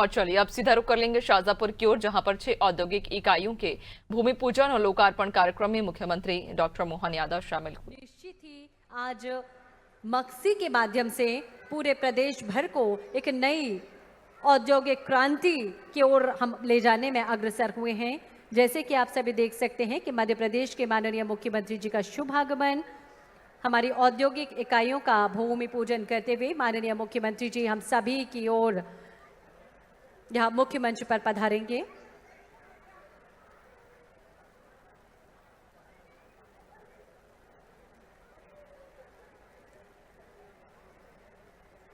और चलिए अब सीधा रुख कर लेंगे शाजापुर की ओर, जहां पर 6 औद्योगिक इकाइयों के भूमि पूजन और लोकार्पण कार्यक्रम में मुख्यमंत्री डॉक्टर मोहन यादव शामिल हुए। निश्चित ही आज मक्सी के माध्यम से पूरे प्रदेश भर को एक नई औद्योगिक क्रांति की ओर हम ले जाने में अग्रसर हुए हैं। जैसे कि आप सभी देख सकते हैं कि मध्य प्रदेश के माननीय मुख्यमंत्री जी का शुभ आगमन, हमारी औद्योगिक इकाइयों का भूमि पूजन करते हुए माननीय मुख्यमंत्री जी हम सभी की ओर यहाँ मुख्य मंच पर पधारेंगे।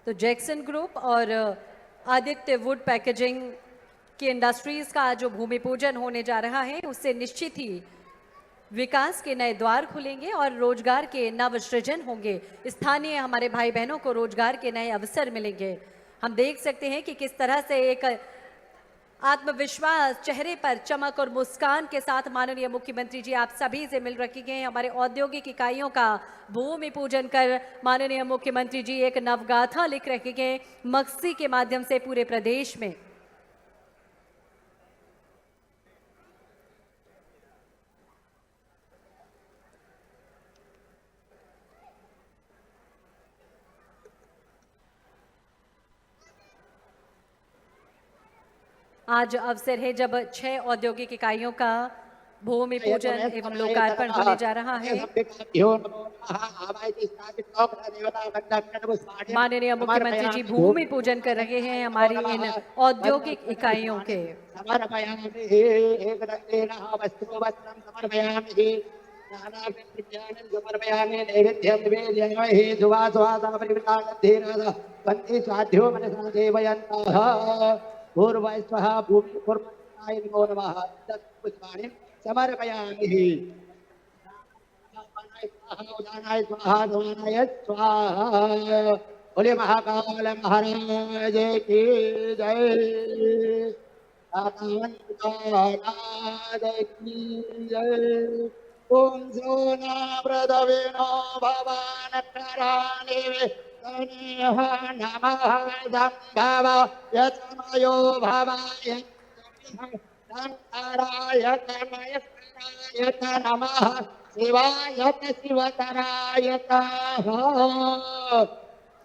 तो जैक्सन ग्रुप और आदित्य वुड पैकेजिंग की इंडस्ट्रीज का जो भूमि पूजन होने जा रहा है, उससे निश्चित ही विकास के नए द्वार खुलेंगे और रोजगार के नव सृजन होंगे। स्थानीय हमारे भाई बहनों को रोजगार के नए अवसर मिलेंगे। हम देख सकते हैं कि किस तरह से एक आत्मविश्वास, चेहरे पर चमक और मुस्कान के साथ माननीय मुख्यमंत्री जी आप सभी से मिल रखे गए। हमारे औद्योगिक इकाइयों का भूमि पूजन कर माननीय मुख्यमंत्री जी एक नवगाथा लिख रखे गए मक्सी के माध्यम से पूरे प्रदेश में। आज अवसर है जब 6 औद्योगिक इकाइयों का भूमि पूजन एवं लोकार्पण होने जा रहा है। माननीय मुख्यमंत्री जी भूमि पूजन कर रहे हैं हमारी इन औद्योगिक इकाइयों के। पूर्वस्वः भूमि पूर्वस्वाय नमो नमः पुष्पाणि समर्पयामि। उदानाय स्वाहा उदानाय स्वाहा। बोले महाकाल महाराज की जय। नाथ की जय। ओम सोना प्रदविनो भवान कराने नमः दम्भव यतमयो भवाय धन्तारायत मयस्करायत नमः शिवायत शिवतरायत।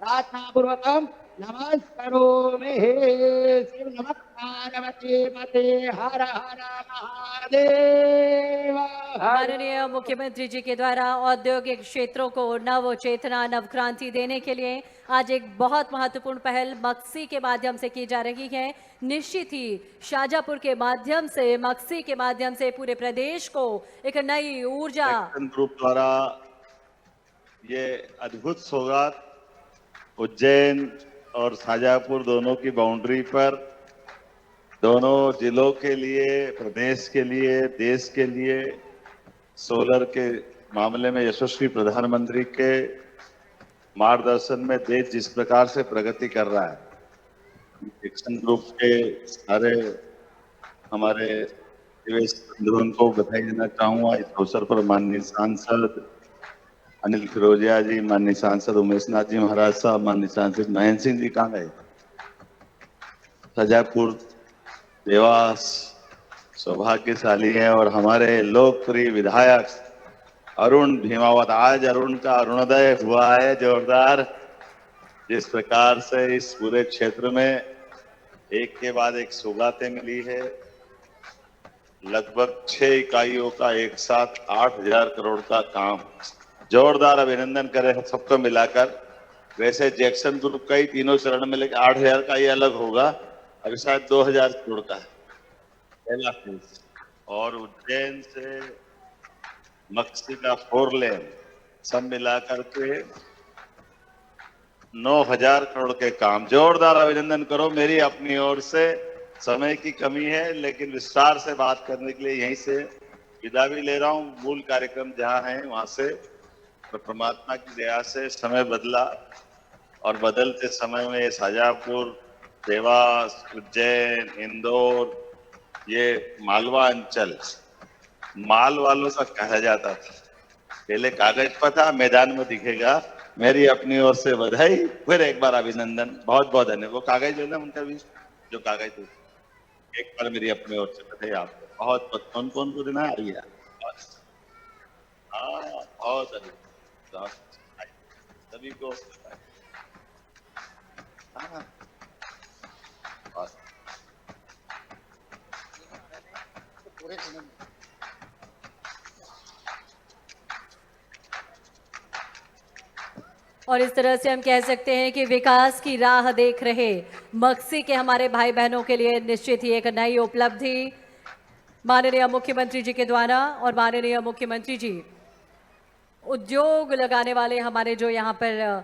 प्रार्थना पूर्वकम नमस्करोमि। शिव नमः पार्वती पते हर हर महादेव। माननीय मुख्यमंत्री जी के द्वारा औद्योगिक क्षेत्रों को नव चेतना, नव क्रांति देने के लिए आज एक बहुत महत्वपूर्ण पहल मक्सी के माध्यम से की जा रही है। निश्चित ही शाजापुर के माध्यम से, मक्सी के माध्यम से पूरे प्रदेश को एक नई ऊर्जा। ग्रुप द्वारा ये अद्भुत सौगात उज्जैन और शाजापुर दोनों की बाउंड्री पर, दोनों जिलों के लिए, प्रदेश के लिए, देश के लिए सोलर के मामले में यशस्वी प्रधानमंत्री के मार्गदर्शन में देश जिस प्रकार से प्रगति कर रहा है, जैक्सन ग्रुप के सारे हमारे निवेश बंधुओं को बधाई देना चाहूंगा। इस अवसर पर माननीय सांसद अनिल फिरोजिया जी, माननीय सांसद उमेश नाथ जी महाराज साहब, माननीय सांसद महेंद्र सिंह जी कहाँ गए, शाजापुर देवास सौभाग्यशाली है। और हमारे लोकप्रिय विधायक अरुण भीमावत, आज अरुण का अरुणोदय हुआ है जोरदार। जिस प्रकार से इस पूरे क्षेत्र में एक के बाद एक सौगातें मिली है, लगभग 6 इकाइयों का एक साथ 8,000 करोड़ का काम, जोरदार अभिनंदन करें सबको मिलाकर। वैसे जैक्सन ग्रुप का ही तीनों चरण में, लेकिन 8,000 का ये अलग होगा, अभी शायद 2,000 करोड़ का है पहला फेज। और उज्जैन से मक्सी का 4 लेन सब मिलाकर के 9,000 करोड़ के काम, जोरदार अभिनंदन करो मेरी अपनी ओर से। समय की कमी है लेकिन विस्तार से बात करने के लिए यहीं से विदा भी ले रहा हूं। मूल कार्यक्रम जहां है वहां से, तो परमात्मा की दया से समय बदला और बदलते समय में शाजापुर, देवास, उज्जैन, इंदौर, ये मालवा अंचल माल वालों का कहा जाता था, पहले कागज पर था, मैदान में दिखेगा। मेरी अपनी ओर से बधाई, फिर एक बार अभिनंदन, बहुत बहुत धन्यवाद। वो कागज लेना उनका भी। जो कागज दी, एक बार मेरी अपनी ओर से बधाई आपको। बहुत बहुत कौन कौन को देना है? हाँ, बहुत अधिक सभी को। हाँ, बस। और इस तरह से हम कह सकते हैं कि विकास की राह देख रहे मक्सी के हमारे भाई बहनों के लिए निश्चित ही एक नई उपलब्धि माननीय मुख्यमंत्री जी के द्वारा। और माननीय मुख्यमंत्री जी उद्योग लगाने वाले हमारे जो यहाँ पर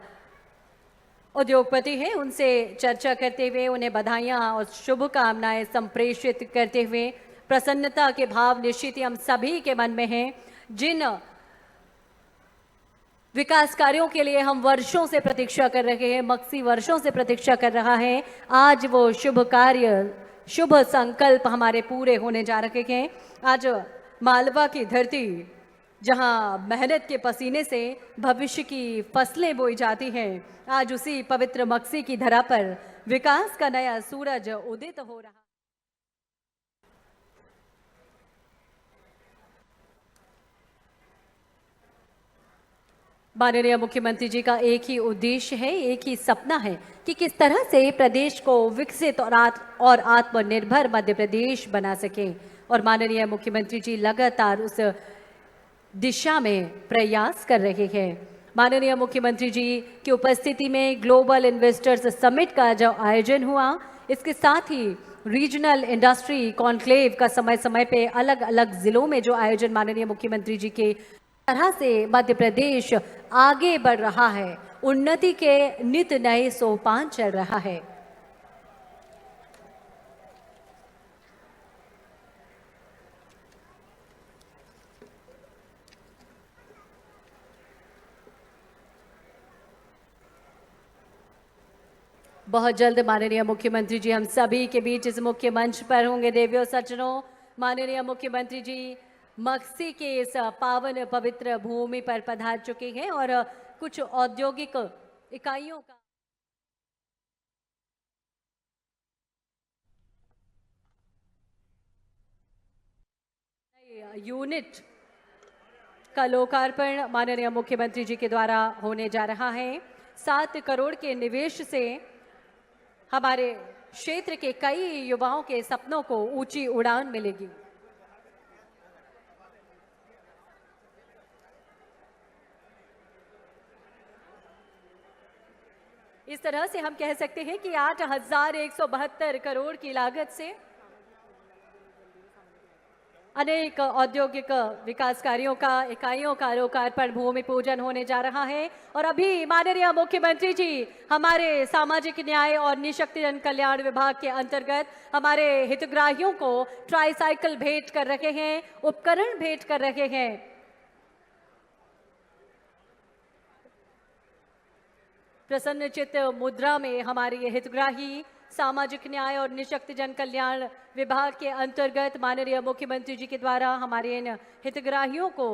उद्योगपति हैं उनसे चर्चा करते हुए उन्हें बधाइयाँ और शुभकामनाएं संप्रेषित करते हुए प्रसन्नता के भाव निश्चित ही हम सभी के मन में हैं। जिन विकास कार्यों के लिए हम वर्षों से प्रतीक्षा कर रहे हैं, मक्सी वर्षों से प्रतीक्षा कर रहा है, आज वो शुभ कार्य, शुभ संकल्प हमारे पूरे होने जा रहे हैं। आज मालवा की धरती जहां मेहनत के पसीने से भविष्य की फसलें बोई जाती हैं, आज उसी पवित्र मक्सी की धरा पर विकास का नया सूरज उदित हो रहा। माननीय मुख्यमंत्री जी का एक ही उद्देश्य है, एक ही सपना है कि किस तरह से प्रदेश को विकसित और आत्मनिर्भर मध्य प्रदेश बना सके। और माननीय मुख्यमंत्री जी लगातार उस दिशा में प्रयास कर रहे हैं। माननीय मुख्यमंत्री जी की उपस्थिति में ग्लोबल इन्वेस्टर्स समिट का जो आयोजन हुआ, इसके साथ ही रीजनल इंडस्ट्री कॉन्क्लेव का समय समय पे अलग अलग जिलों में जो आयोजन माननीय मुख्यमंत्री जी के तरह से मध्य प्रदेश आगे बढ़ रहा है, उन्नति के नित नए सोपान चल रहा है। बहुत जल्द माननीय मुख्यमंत्री जी हम सभी के बीच इस मुख्य मंच पर होंगे। देवियों सज्जनों, माननीय मुख्यमंत्री जी मक्सी के इस पावन पवित्र भूमि पर पधार चुके हैं और कुछ औद्योगिक इकाइयों का यूनिट का लोकार्पण माननीय मुख्यमंत्री जी के द्वारा होने जा रहा है। 7 करोड़ के निवेश से हमारे क्षेत्र के कई युवाओं के सपनों को ऊंची उड़ान मिलेगी। इस तरह से हम कह सकते हैं कि 8,172 करोड़ की लागत से अनेक औद्योगिक विकास कार्यों का इकाइयों का लोकार्पण भूमि पूजन होने जा रहा है। और अभी माननीय मुख्यमंत्री जी हमारे सामाजिक न्याय और निःशक्तजन कल्याण विभाग के अंतर्गत हमारे हितग्राहियों को ट्राईसाइकिल भेंट कर रहे हैं, उपकरण भेंट कर रहे हैं। प्रसन्नचित्त मुद्रा में हमारे ये हितग्राही सामाजिक न्याय और निःशक्तजन कल्याण विभाग के अंतर्गत माननीय मुख्यमंत्री जी के द्वारा हमारे इन हितग्राहियों को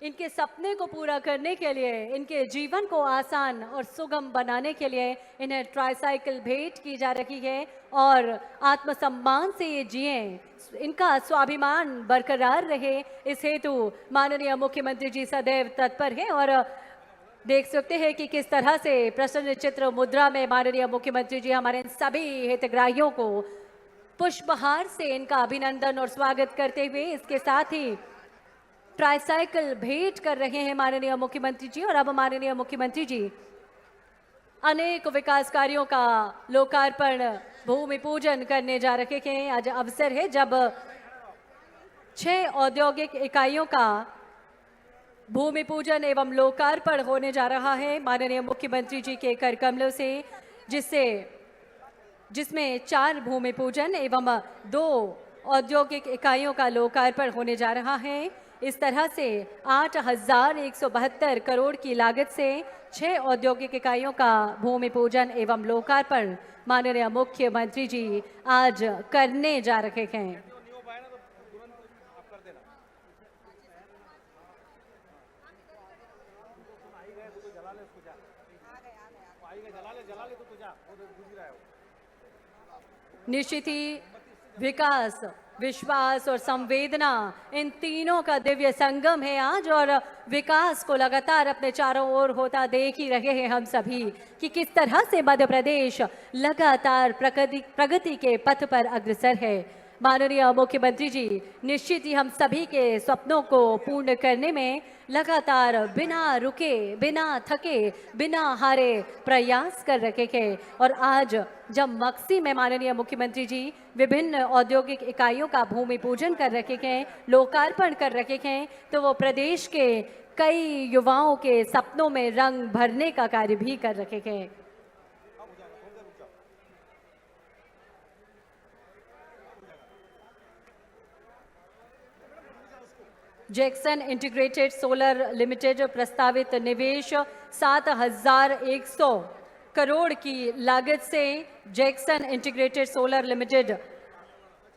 इनके सपने को पूरा करने के लिए, इनके जीवन को आसान और सुगम बनाने के लिए इन्हें ट्राईसाइकिल भेंट की जा रही है और आत्मसम्मान से ये जिए, इनका स्वाभिमान बरकरार रहे, इस हेतु माननीय मुख्यमंत्री जी सदैव तत्पर हैं। और देख सकते हैं कि किस तरह से प्रसन्न चित्र मुद्रा में माननीय मुख्यमंत्री जी हमारे सभी हितग्राहियों को पुष्पहार से इनका अभिनंदन और स्वागत करते हुए इसके साथ ही ट्राईसाइकिल भेंट कर रहे हैं माननीय मुख्यमंत्री जी। और अब माननीय मुख्यमंत्री जी अनेक विकास कार्यों का लोकार्पण भूमि पूजन करने जा रहे हैं। आज अवसर है जब 6 औद्योगिक इकाइयों का भूमि पूजन एवं लोकार्पण होने जा रहा है माननीय मुख्यमंत्री जी के कर कमलों से, जिसमें 4 भूमि पूजन एवं 2 औद्योगिक इकाइयों का लोकार्पण होने जा रहा है। इस तरह से 8,172 करोड़ की लागत से 6 औद्योगिक इकाइयों का भूमि पूजन एवं लोकार्पण माननीय मुख्यमंत्री जी आज करने जा रहे हैं। निश्चित ही विकास, विश्वास और संवेदना, इन तीनों का दिव्य संगम है आज। और विकास को लगातार अपने चारों ओर होता देख ही रहे हैं हम सभी कि किस तरह से मध्य प्रदेश लगातार प्रगति के पथ पर अग्रसर है। माननीय मुख्यमंत्री जी निश्चित ही हम सभी के सपनों को पूर्ण करने में लगातार बिना रुके, बिना थके, बिना हारे प्रयास कर रहे हैं। और आज जब मक्सी में माननीय मुख्यमंत्री जी विभिन्न औद्योगिक इकाइयों का भूमि पूजन कर रहे हैं, लोकार्पण कर रहे हैं, तो वो प्रदेश के कई युवाओं के सपनों में रंग भरने का कार्य भी कर रहे हैं। जैक्सन इंटीग्रेटेड सोलर लिमिटेड प्रस्तावित निवेश 7,100 करोड़ की लागत से जैक्सन इंटीग्रेटेड सोलर लिमिटेड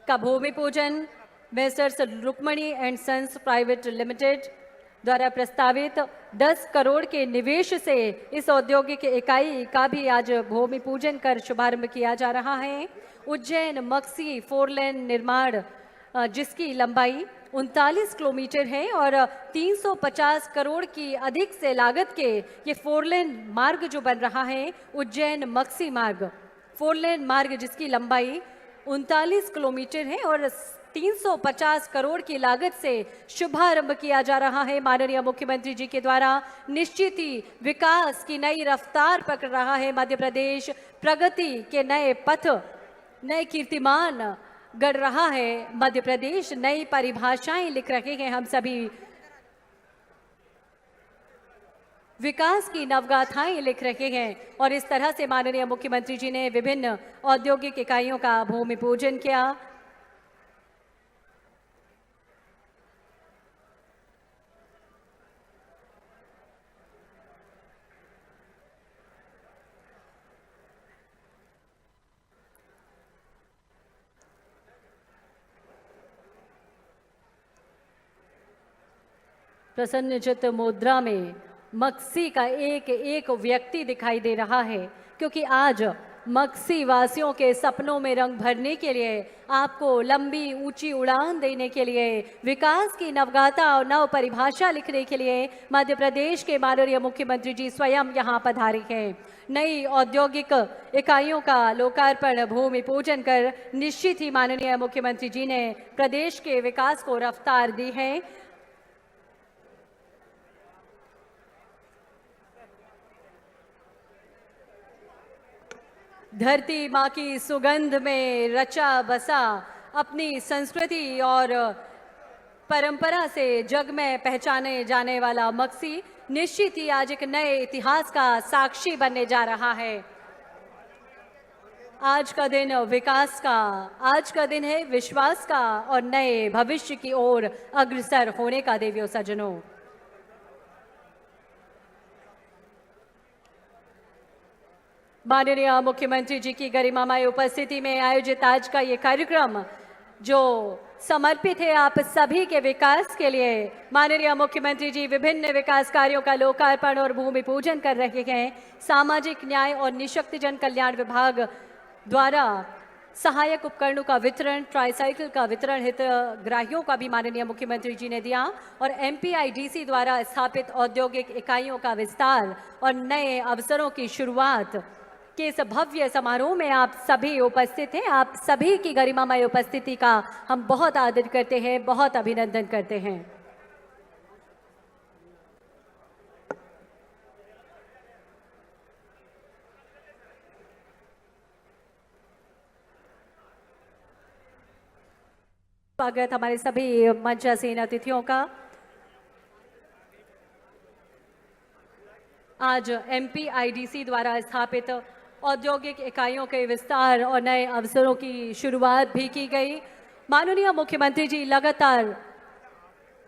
का भूमि पूजन Messrs Rukmani and sons private limited द्वारा प्रस्तावित 10 करोड़ के निवेश से इस औद्योगिक इकाई का भी आज भूमि पूजन कर शुभारंभ किया जा रहा है। उज्जैन मक्सी 4 लेन निर्माण जिसकी लंबाई 39 किलोमीटर है और 350 करोड़ की अधिक से लागत के ये 4 लेन मार्ग जो बन रहा है, उज्जैन मक्सी मार्ग 4 लेन मार्ग जिसकी लंबाई 39 किलोमीटर है और 350 करोड़ की लागत से शुभारंभ किया जा रहा है माननीय मुख्यमंत्री जी के द्वारा। निश्चित ही विकास की नई रफ्तार पकड़ रहा है मध्य प्रदेश, प्रगति के नए पथ, नए कीर्तिमान गढ़ रहा है मध्य प्रदेश, नई परिभाषाएं लिख रहे हैं हम सभी, विकास की नवगाथाएं लिख रहे हैं। और इस तरह से माननीय मुख्यमंत्री जी ने विभिन्न औद्योगिक इकाइयों का भूमि पूजन किया। प्रसन्नचित्त मुद्रा में मक्सी का एक एक व्यक्ति दिखाई दे रहा है, क्योंकि आज मक्सी वासियों के सपनों में रंग भरने के लिए, आपको लंबी ऊंची उड़ान देने के लिए, विकास की नवगाथा और नव परिभाषा लिखने के लिए मध्य प्रदेश के माननीय मुख्यमंत्री जी स्वयं यहाँ पधारे हैं। नई औद्योगिक इकाइयों का लोकार्पण, भूमि पूजन कर निश्चित ही माननीय मुख्यमंत्री जी ने प्रदेश के विकास को रफ्तार दी है। धरती माँ की सुगंध में रचा बसा अपनी संस्कृति और परंपरा से जग में पहचाने जाने वाला मक्सी निश्चित ही आज एक नए इतिहास का साक्षी बनने जा रहा है। आज का दिन विकास का, आज का दिन है विश्वास का और नए भविष्य की ओर अग्रसर होने का। देवियों सज्जनों, माननीय मुख्यमंत्री जी की गरिमामय उपस्थिति में आयोजित आज का ये कार्यक्रम जो समर्पित है आप सभी के विकास के लिए, माननीय मुख्यमंत्री जी विभिन्न विकास कार्यों का लोकार्पण और भूमि पूजन कर रहे हैं। सामाजिक न्याय और निःशक्तजन कल्याण विभाग द्वारा सहायक उपकरणों का वितरण, ट्राईसाइकिल का वितरण हितग्राहियों का भी माननीय मुख्यमंत्री जी ने दिया और MPIDC द्वारा स्थापित औद्योगिक इकाइयों का विस्तार और नए अवसरों की शुरुआत के इस भव्य समारोह में आप सभी उपस्थित हैं। आप सभी की गरिमामय उपस्थिति का हम बहुत आदर करते हैं, बहुत अभिनंदन करते हैं। स्वागत हमारे सभी मंचासीन अतिथियों का। आज MPIDC द्वारा स्थापित औद्योगिक इकाइयों के विस्तार और नए अवसरों की शुरुआत भी की गई। माननीय मुख्यमंत्री जी लगातार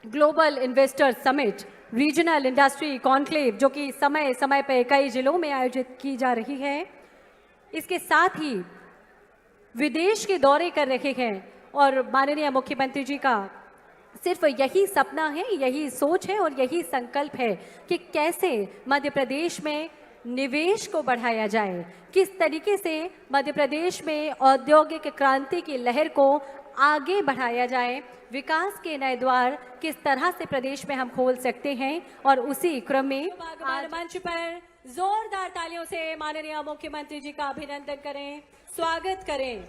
global investor summit, regional industry conclave जो कि समय समय पर कई जिलों में आयोजित की जा रही है, इसके साथ ही विदेश के दौरे कर रहे हैं और माननीय मुख्यमंत्री जी का सिर्फ यही सपना है, यही सोच है और यही संकल्प है कि कैसे मध्य प्रदेश में निवेश को बढ़ाया जाए, किस तरीके से मध्य प्रदेश में औद्योगिक क्रांति की लहर को आगे बढ़ाया जाए, विकास के नए द्वार किस तरह से प्रदेश में हम खोल सकते हैं। और उसी क्रम में आज मंच पर जोरदार तालियों से माननीय मुख्यमंत्री जी का अभिनंदन करें, स्वागत करें।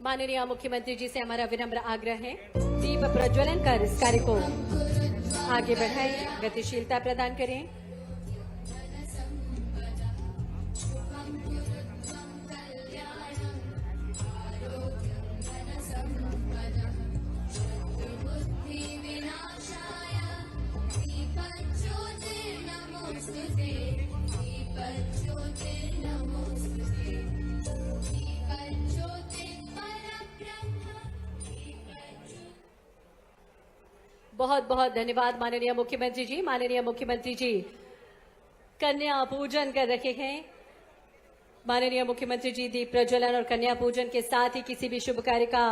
माननीय मुख्यमंत्री जी से हमारा विनम्र आग्रह है, दीप प्रज्वलन कर इस कार्य को आगे बढ़ाएं, गतिशीलता प्रदान करें। बहुत बहुत धन्यवाद माननीय मुख्यमंत्री जी। माननीय मुख्यमंत्री जी कन्या पूजन कर रखे हैं। माननीय मुख्यमंत्री जी दीप प्रज्वलन और कन्या पूजन के साथ ही किसी भी शुभ कार्य का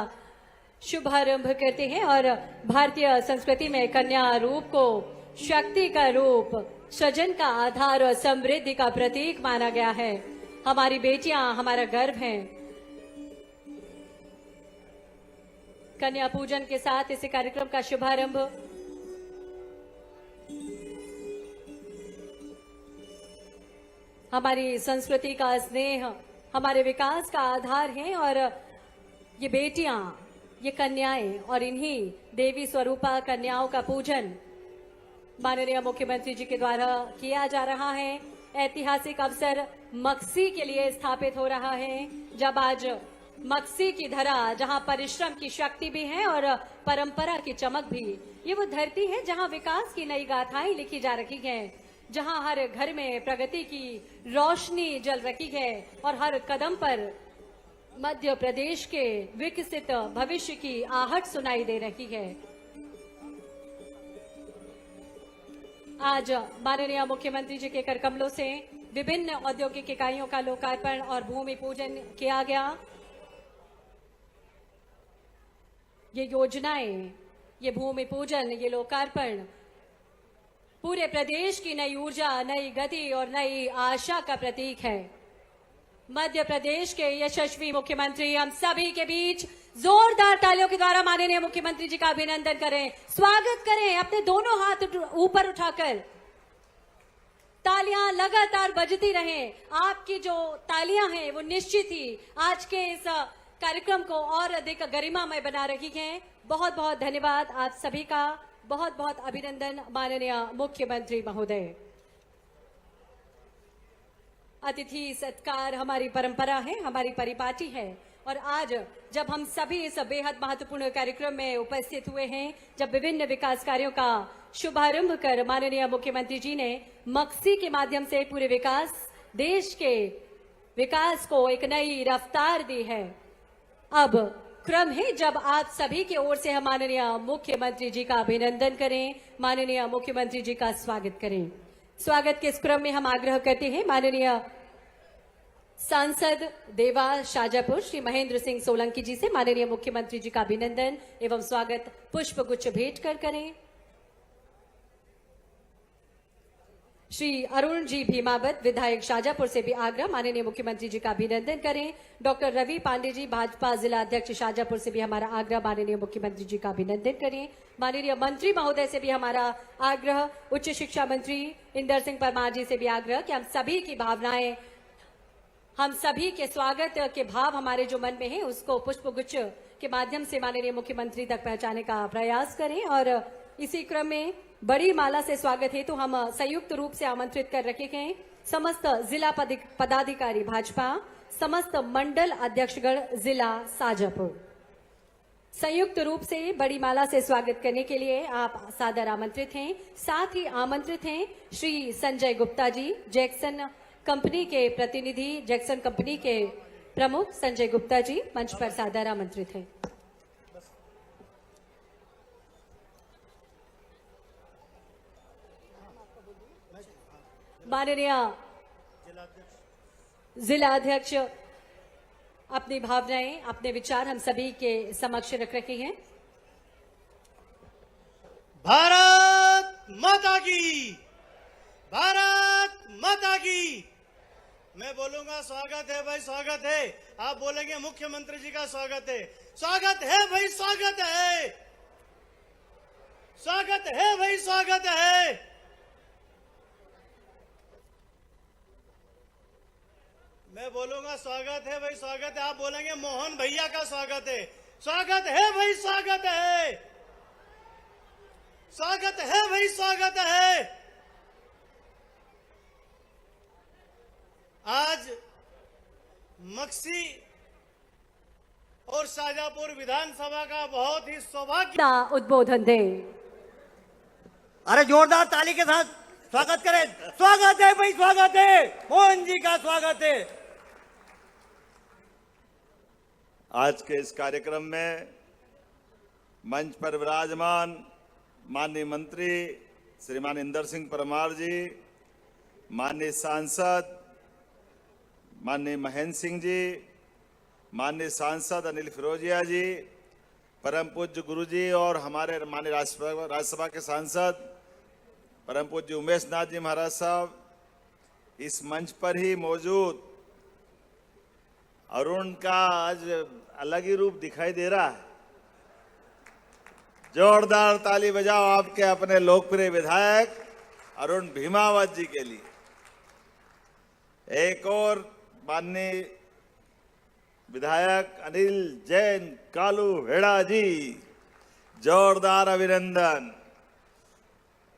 शुभारंभ करते हैं। और भारतीय संस्कृति में कन्या रूप को शक्ति का रूप, सृजन का आधार और समृद्धि का प्रतीक माना गया है। हमारी बेटियां हमारा गर्व हैं। कन्या पूजन के साथ इस कार्यक्रम का शुभारंभ हमारी संस्कृति का स्नेह हमारे विकास का आधार है। और ये बेटियां, ये कन्याएं और इन्हीं देवी स्वरूपा कन्याओं का पूजन माननीय मुख्यमंत्री जी के द्वारा किया जा रहा है। ऐतिहासिक अवसर मक्सी के लिए स्थापित हो रहा है, जब आज मक्सी की धरा, जहां परिश्रम की शक्ति भी है और परंपरा की चमक भी, ये वो धरती है जहां विकास की नई गाथाएं लिखी जा रही हैं, जहां हर घर में प्रगति की रोशनी जल रही है और हर कदम पर मध्य प्रदेश के विकसित भविष्य की आहट सुनाई दे रही है। आज माननीय मुख्यमंत्री जी के कर कमलों से विभिन्न औद्योगिक इकाइयों का लोकार्पण और भूमि पूजन किया गया। ये योजनाएं, ये भूमि पूजन, ये लोकार्पण पूरे प्रदेश की नई ऊर्जा, नई गति और नई आशा का प्रतीक है। मध्य प्रदेश के यशस्वी मुख्यमंत्री हम सभी के बीच जोरदार तालियों के द्वारा माननीय मुख्यमंत्री जी का अभिनंदन करें, स्वागत करें। अपने दोनों हाथ ऊपर उठाकर तालियां लगातार बजती रहें। आपकी जो तालियां हैं वो निश्चित ही आज के इस कार्यक्रम को और अधिक गरिमामय बना रही हैं। बहुत बहुत धन्यवाद आप सभी का, बहुत बहुत अभिनंदन माननीय मुख्यमंत्री महोदय। अतिथि सत्कार हमारी परंपरा है, हमारी परिपाटी है। और आज जब हम सभी इस बेहद महत्वपूर्ण कार्यक्रम में उपस्थित हुए हैं, जब विभिन्न विकास कार्यों का शुभारंभ कर माननीय मुख्यमंत्री जी ने मक्सी के माध्यम से पूरे विकास, देश के विकास को एक नई रफ्तार दी है, अब क्रम है जब आप सभी की ओर से हम माननीय मुख्यमंत्री जी का अभिनंदन करें, माननीय मुख्यमंत्री जी का स्वागत करें। स्वागत के इस क्रम में हम आग्रह करते हैं माननीय सांसद देवा शाजापुर श्री महेंद्र सिंह सोलंकी जी से माननीय मुख्यमंत्री जी का अभिनंदन एवं स्वागत पुष्प गुच्छ भेंट कर करें। श्री अरुण जी भीमावत विधायक शाजापुर से भी आग्रह माननीय मुख्यमंत्री जी का अभिनंदन करें। डॉक्टर रवि पांडे जी भाजपा जिला अध्यक्ष शाजापुर से भी हमारा आग्रह माननीय मुख्यमंत्री जी का अभिनंदन करें। माननीय मंत्री महोदय से भी हमारा आग्रह, उच्च शिक्षा मंत्री इंदर सिंह परमार जी से भी आग्रह कि हम सभी की भावनाएं, हम सभी के स्वागत के भाव हमारे जो मन में है उसको पुष्प गुच्छ के माध्यम से माननीय मुख्यमंत्री तक पहुंचाने का प्रयास करें। और इसी क्रम में बड़ी माला से स्वागत हेतु हम संयुक्त रूप से आमंत्रित कर रखे हैं समस्त जिला पदाधिकारी भाजपा, समस्त मंडल अध्यक्षगण जिला शाजापुर। संयुक्त रूप से बड़ी माला से स्वागत करने के लिए आप सादर आमंत्रित हैं। साथ ही आमंत्रित हैं श्री संजय गुप्ता जी, जैक्सन कंपनी के प्रतिनिधि, जैक्सन कंपनी के प्रमुख संजय गुप्ता जी मंच पर सादर आमंत्रित हैं। माननीय जिला अध्यक्ष अपनी भावनाएं, अपने विचार हम सभी के समक्ष रख रहे हैं। भारत माता की, भारत माता की। मैं बोलूंगा स्वागत है भाई, स्वागत है। आप बोलेंगे मुख्यमंत्री जी का स्वागत है। स्वागत है भाई, स्वागत है। स्वागत है भाई, स्वागत है। मैं बोलूंगा स्वागत है भाई, स्वागत है। आप बोलेंगे मोहन भैया का स्वागत है। स्वागत है भाई, स्वागत है। स्वागत है भाई, स्वागत है। आज मक्सी और शाजापुर विधानसभा का बहुत ही सौभाग्य का उद्बोधन दे। अरे जोरदार ताली के साथ स्वागत करें। स्वागत है भाई, स्वागत है। मोहन जी का स्वागत है। आज के इस कार्यक्रम में मंच पर विराजमान माननीय मंत्री श्रीमान इंदर सिंह परमार जी, माननीय सांसद माननीय महेंद्र सिंह जी, माननीय सांसद अनिल फिरोजिया जी, परम पूज्य गुरु जी और हमारे माननीय राज्यसभा के सांसद परम पूज्य उमेश नाथ जी महाराज साहब, इस मंच पर ही मौजूद अरुण का आज अलग ही रूप दिखाई दे रहा है। जोरदार ताली बजाओ आपके अपने लोकप्रिय विधायक अरुण भीमावत जी के लिए। एक और माननीय विधायक अनिल जैन कालू हेड़ा जी, जोरदार अभिनंदन।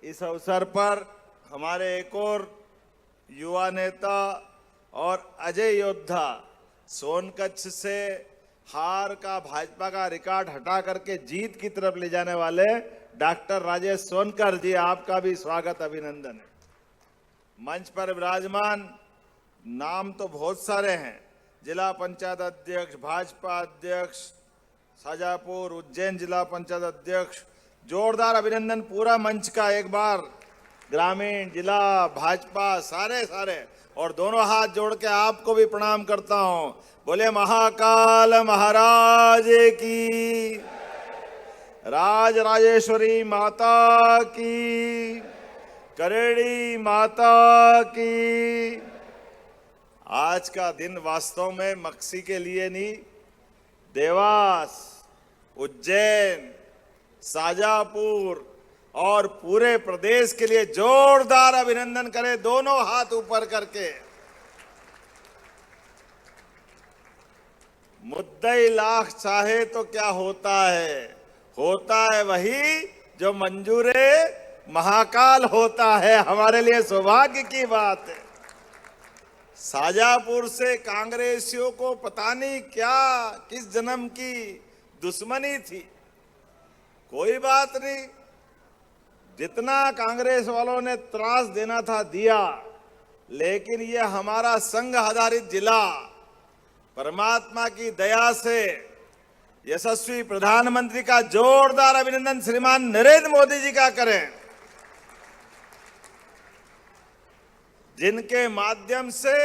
इस अवसर पर हमारे एक और युवा नेता और अजय योद्धा, सोनकच्छ से हार का भाजपा का रिकॉर्ड हटा करके जीत की तरफ ले जाने वाले डॉक्टर राजेश सोनकर जी, आपका भी स्वागत अभिनंदन है। मंच पर विराजमान नाम तो बहुत सारे हैं, जिला पंचायत अध्यक्ष, भाजपा अध्यक्ष शाजापुर, उज्जैन जिला पंचायत अध्यक्ष, जोरदार अभिनंदन पूरा मंच का एक बार। ग्रामीण, जिला, भाजपा, सारे और दोनों हाथ जोड़ के आपको भी प्रणाम करता हूं। बोले महाकाल महाराज की, राज राजेश्वरी माता की, करेड़ी माता की। आज का दिन वास्तव में मक्सी के लिए नहीं, देवास, उज्जैन, शाजापुर और पूरे प्रदेश के लिए जोरदार अभिनंदन करें, दोनों हाथ ऊपर करके। मुद्दई लाख चाहे तो क्या होता है वही जो मंजूरे महाकाल होता है। हमारे लिए सौभाग्य की बात है। शाजापुर से कांग्रेसियों को पता नहीं क्या किस जन्म की दुश्मनी थी, कोई बात नहीं, जितना कांग्रेस वालों ने त्रास देना था दिया, लेकिन ये हमारा संघ आधारित जिला परमात्मा की दया से यशस्वी प्रधानमंत्री का जोरदार अभिनंदन श्रीमान नरेंद्र मोदी जी का करें, जिनके माध्यम से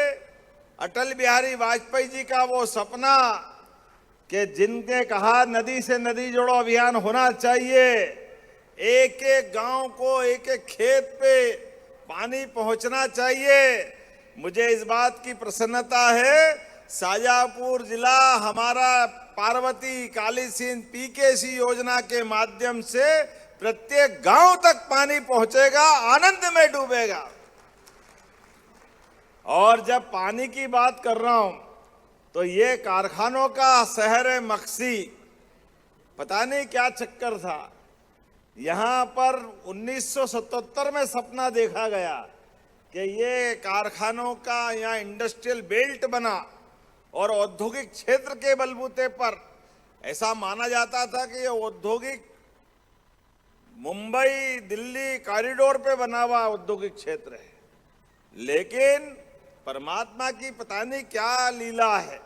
अटल बिहारी वाजपेयी जी का वो सपना कि जिनके कहा नदी से नदी जोड़ो अभियान होना चाहिए, एक एक गांव को, एक एक खेत पे पानी पहुंचना चाहिए। मुझे इस बात की प्रसन्नता है, शाजापुर जिला हमारा पार्वती काली सिंध पीकेसी योजना के माध्यम से प्रत्येक गांव तक पानी पहुंचेगा, आनंद में डूबेगा। और जब पानी की बात कर रहा हूं तो ये कारखानों का शहर है मक्सी। पता नहीं क्या चक्कर था, यहां पर 1977 में सपना देखा गया कि ये कारखानों का यहाँ इंडस्ट्रियल बेल्ट बना और औद्योगिक क्षेत्र के बलबूते पर ऐसा माना जाता था कि ये औद्योगिक मुंबई दिल्ली कॉरिडोर पे बना हुआ औद्योगिक क्षेत्र है। लेकिन परमात्मा की पता नहीं क्या लीला है,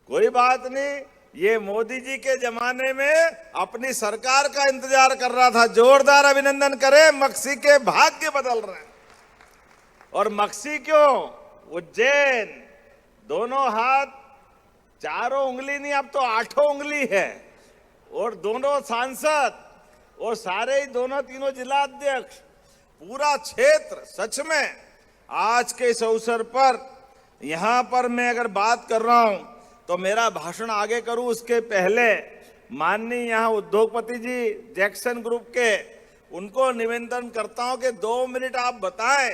कोई बात नहीं, ये मोदी जी के जमाने में अपनी सरकार का इंतजार कर रहा था। जोरदार अभिनंदन करें, मक्सी के भाग्य बदल रहे हैं। और मक्सी क्यों, उज्जैन, दोनों हाथ, चारों उंगली नहीं अब तो 8 उंगली है। और दोनों सांसद और सारे ही दोनों तीनों जिला अध्यक्ष, पूरा क्षेत्र, सच में आज के इस अवसर पर यहां पर मैं अगर बात कर रहा हूं तो मेरा भाषण आगे करूं उसके पहले माननीय यहां उद्योगपति जी जैक्सन ग्रुप के, उनको निवेदन करता हूं कि 2 मिनट आप बताएं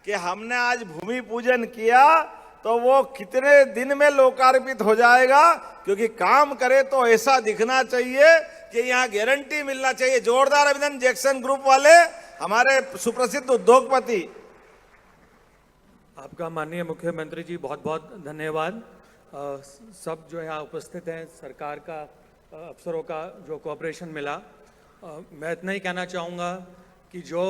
कि हमने आज भूमि पूजन किया तो वो कितने दिन में लोकार्पित हो जाएगा, क्योंकि काम करे तो ऐसा दिखना चाहिए कि यहाँ गारंटी मिलना चाहिए। जोरदार अभिनंदन जैक्सन ग्रुप वाले, हमारे सुप्रसिद्ध उद्योगपति। आपका माननीय मुख्यमंत्री जी बहुत बहुत धन्यवाद। सब जो यहाँ उपस्थित हैं, सरकार का अफसरों का जो कोऑपरेशन मिला, मैं इतना ही कहना चाहूँगा कि जो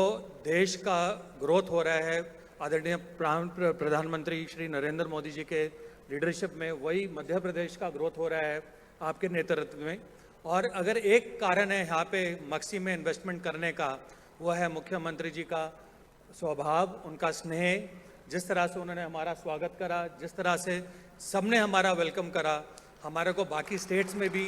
देश का ग्रोथ हो रहा है आदरणीय प्रधानमंत्री श्री नरेंद्र मोदी जी के लीडरशिप में, वही मध्य प्रदेश का ग्रोथ हो रहा है आपके नेतृत्व में। और अगर एक कारण है यहाँ पे मक्सी में इन्वेस्टमेंट करने का, वो है मुख्यमंत्री जी का स्वभाव, उनका स्नेह, जिस तरह से उन्होंने हमारा स्वागत करा, जिस तरह से सबने हमारा वेलकम करा। हमारे को बाकी स्टेट्स में भी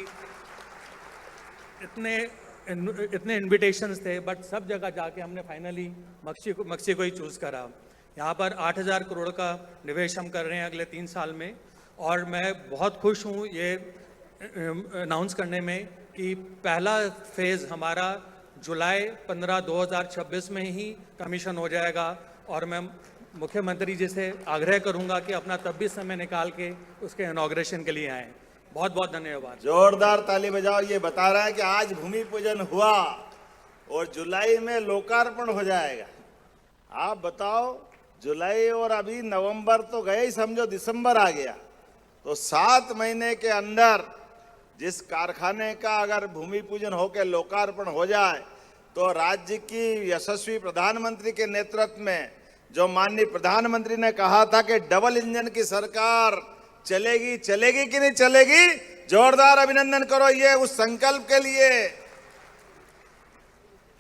इतने इन्विटेशंस थे, बट सब जगह जाके हमने फाइनली मक्सी को ही चूज़ करा। यहाँ पर 8,000 करोड़ का निवेश हम कर रहे हैं अगले 3 साल में, और मैं बहुत खुश हूँ ये अनाउंस करने में कि पहला फेज़ हमारा जुलाई 15, 2026 में ही कमीशन हो जाएगा। और मैं मुख्यमंत्री जी से आग्रह करूंगा कि अपना तब भी समय निकाल के उसके इनॉग्रेशन के लिए आएँ। बहुत बहुत धन्यवाद। जोरदार ताली बजाओ। ये बता रहा है कि आज भूमि पूजन हुआ और जुलाई में लोकार्पण हो जाएगा। आप बताओ, जुलाई और अभी नवंबर तो गए ही, समझो दिसंबर आ गया, तो 7 महीने के अंदर जिस कारखाने का अगर भूमि पूजन होकर लोकार्पण हो जाए तो राज्य की यशस्वी प्रधानमंत्री के नेतृत्व में, जो माननीय प्रधानमंत्री ने कहा था कि डबल इंजन की सरकार चलेगी, चलेगी कि नहीं चलेगी? जोरदार अभिनंदन करो ये उस संकल्प के लिए।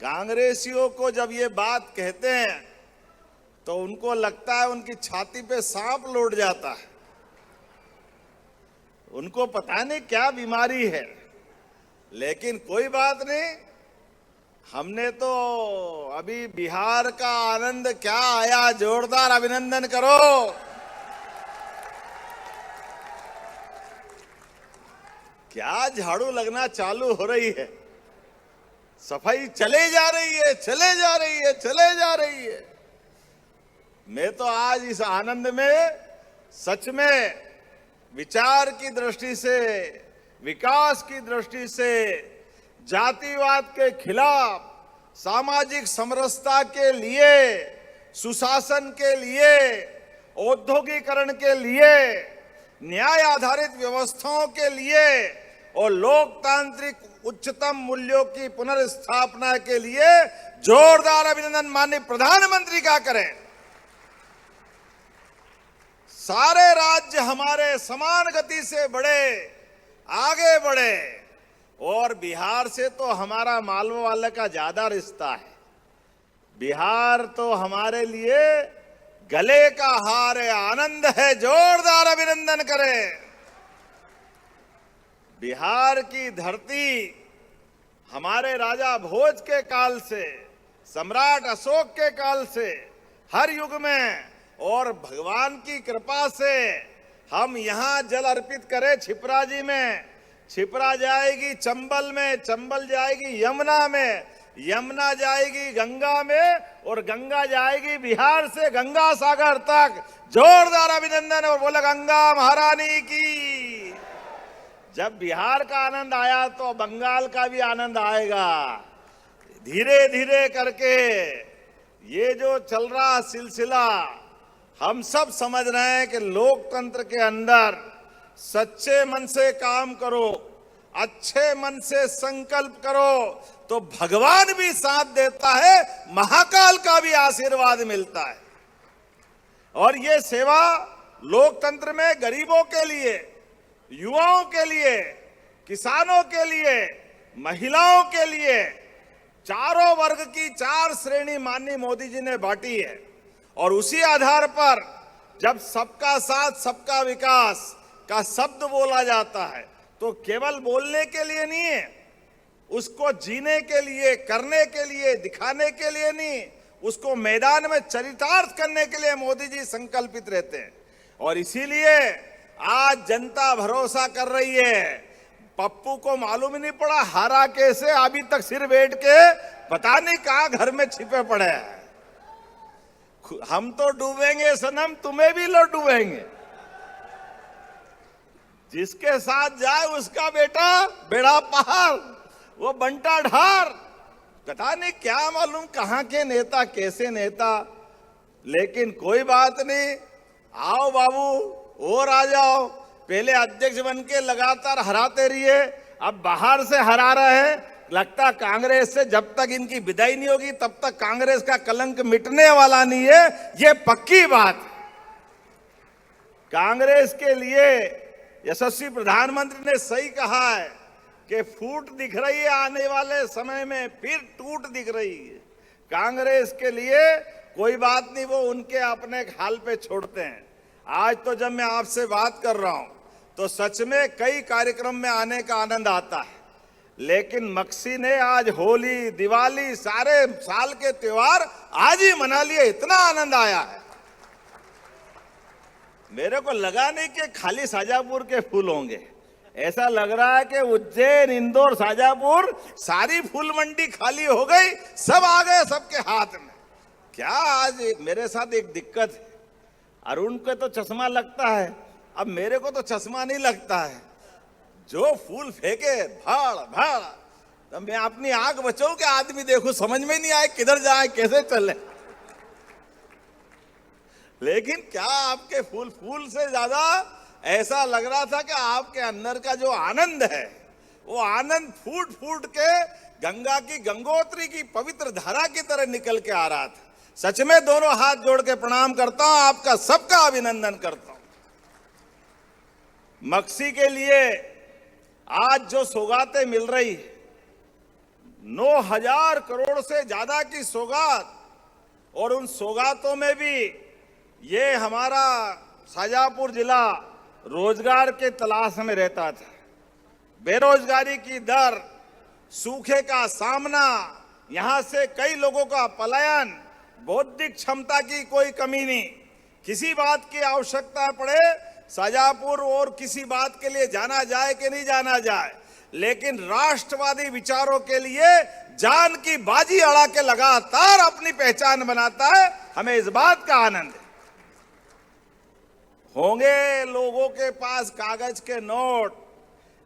कांग्रेसियों को जब ये बात कहते हैं तो उनको लगता है उनकी छाती पे सांप लौट जाता है, उनको पता नहीं क्या बीमारी है। लेकिन कोई बात नहीं, हमने तो अभी बिहार का आनंद क्या आया, जोरदार अभिनंदन करो। क्या झाड़ू लगना चालू हो रही है, सफाई चले जा रही है, चले जा रही है, चले जा रही है। मैं तो आज इस आनंद में सच में विचार की दृष्टि से, विकास की दृष्टि से, जातिवाद के खिलाफ, सामाजिक समरसता के लिए, सुशासन के लिए, औद्योगिकरण के लिए, न्याय आधारित व्यवस्थाओं के लिए और लोकतांत्रिक उच्चतम मूल्यों की पुनर्स्थापना के लिए जोरदार अभिनंदन माननीय प्रधानमंत्री का करें। सारे राज्य हमारे समान गति से बढ़े, आगे बढ़े, और बिहार से तो हमारा मालवा वाले का ज्यादा रिश्ता है। बिहार तो हमारे लिए गले का हार है, आनंद है। जोरदार अभिनंदन करें। बिहार की धरती हमारे राजा भोज के काल से, सम्राट अशोक के काल से, हर युग में, और भगवान की कृपा से हम यहाँ जल अर्पित करें। छिपरा जी में, छिपरा जाएगी चंबल में, चंबल जाएगी यमुना में, यमुना जाएगी गंगा में, और गंगा जाएगी बिहार से गंगा सागर तक। जोरदार अभिनंदन और बोले गंगा महारानी की। जब बिहार का आनंद आया तो बंगाल का भी आनंद आएगा। धीरे धीरे करके ये जो चल रहा सिलसिला, हम सब समझ रहे हैं कि लोकतंत्र के अंदर सच्चे मन से काम करो, अच्छे मन से संकल्प करो तो भगवान भी साथ देता है, महाकाल का भी आशीर्वाद मिलता है। और ये सेवा लोकतंत्र में गरीबों के लिए, युवाओं के लिए, किसानों के लिए, महिलाओं के लिए, चारों वर्ग की 4 श्रेणी माननीय मोदी जी ने बांटी है। और उसी आधार पर जब सबका साथ सबका विकास का शब्द बोला जाता है तो केवल बोलने के लिए नहीं है, उसको जीने के लिए, करने के लिए, दिखाने के लिए नहीं, उसको मैदान में चरितार्थ करने के लिए मोदी जी संकल्पित रहते हैं। और इसीलिए आज जनता भरोसा कर रही है। पप्पू को मालूम ही नहीं पड़ा हारा कैसे, अभी तक सिर बैठ के पता नहीं कहां घर में छिपे पड़े हैं। हम तो डूबेंगे सनम, तुम्हें भी लो डूबेंगे। जिसके साथ जाए उसका बेटा बेड़ा पार, वो बंटा ढार। पता नहीं क्या मालूम कहां के नेता, कैसे नेता। लेकिन कोई बात नहीं, आओ बाबू और आ जाओ। पहले अध्यक्ष बन के लगातार हराते रहिए, अब बाहर से हरा रहे हैं। लगता कांग्रेस से जब तक इनकी विदाई नहीं होगी तब तक कांग्रेस का कलंक मिटने वाला नहीं है, ये पक्की बात है। कांग्रेस के लिए यशस्वी प्रधानमंत्री ने सही कहा है कि फूट दिख रही है, आने वाले समय में फिर टूट दिख रही है। कांग्रेस के लिए कोई बात नहीं, वो उनके अपने हाल पे छोड़ते हैं। आज तो जब मैं आपसे बात कर रहा हूं तो सच में कई कार्यक्रम में आने का आनंद आता है, लेकिन मक्सी ने आज होली, दिवाली, सारे साल के त्योहार आज ही मना लिए, इतना आनंद आया है। मेरे को लगा नहीं कि खाली शाजापुर के फूल होंगे, ऐसा लग रहा है कि उज्जैन, इंदौर, शाजापुर सारी फूल मंडी खाली हो गई, सब आ गए सबके हाथ में। क्या आज मेरे साथ एक दिक्कत है, अरुण को तो चश्मा लगता है, अब मेरे को तो चश्मा नहीं लगता है। जो फूल फेंके भाड़ भाड़, तो मैं अपनी आंख बचाऊं कि आदमी देखो समझ में नहीं आए किधर जाए, कैसे चले। लेकिन क्या आपके फूल से ज्यादा ऐसा लग रहा था कि आपके अंदर का जो आनंद है, वो आनंद फूट फूट के गंगा की, गंगोत्री की पवित्र धारा की तरह निकल के आ रहा था। सच में दोनों हाथ जोड़ के प्रणाम करता हूं, आपका सबका अभिनंदन करता हूं। मक्सी के लिए आज जो सौगातें मिल रही है, 9,000 करोड़ से ज्यादा की सौगात, और उन सौगातों में भी ये हमारा शाजापुर जिला रोजगार के तलाश में रहता था। बेरोजगारी की दर, सूखे का सामना, यहां से कई लोगों का पलायन, बौद्धिक क्षमता की कोई कमी नहीं। किसी बात की आवश्यकता पड़े शाजापुर और किसी बात के लिए जाना जाए कि नहीं जाना जाए, लेकिन राष्ट्रवादी विचारों के लिए जान की बाजी अड़ा के लगातार अपनी पहचान बनाता है। हमें इस बात का आनंद है। होंगे लोगों के पास कागज के नोट,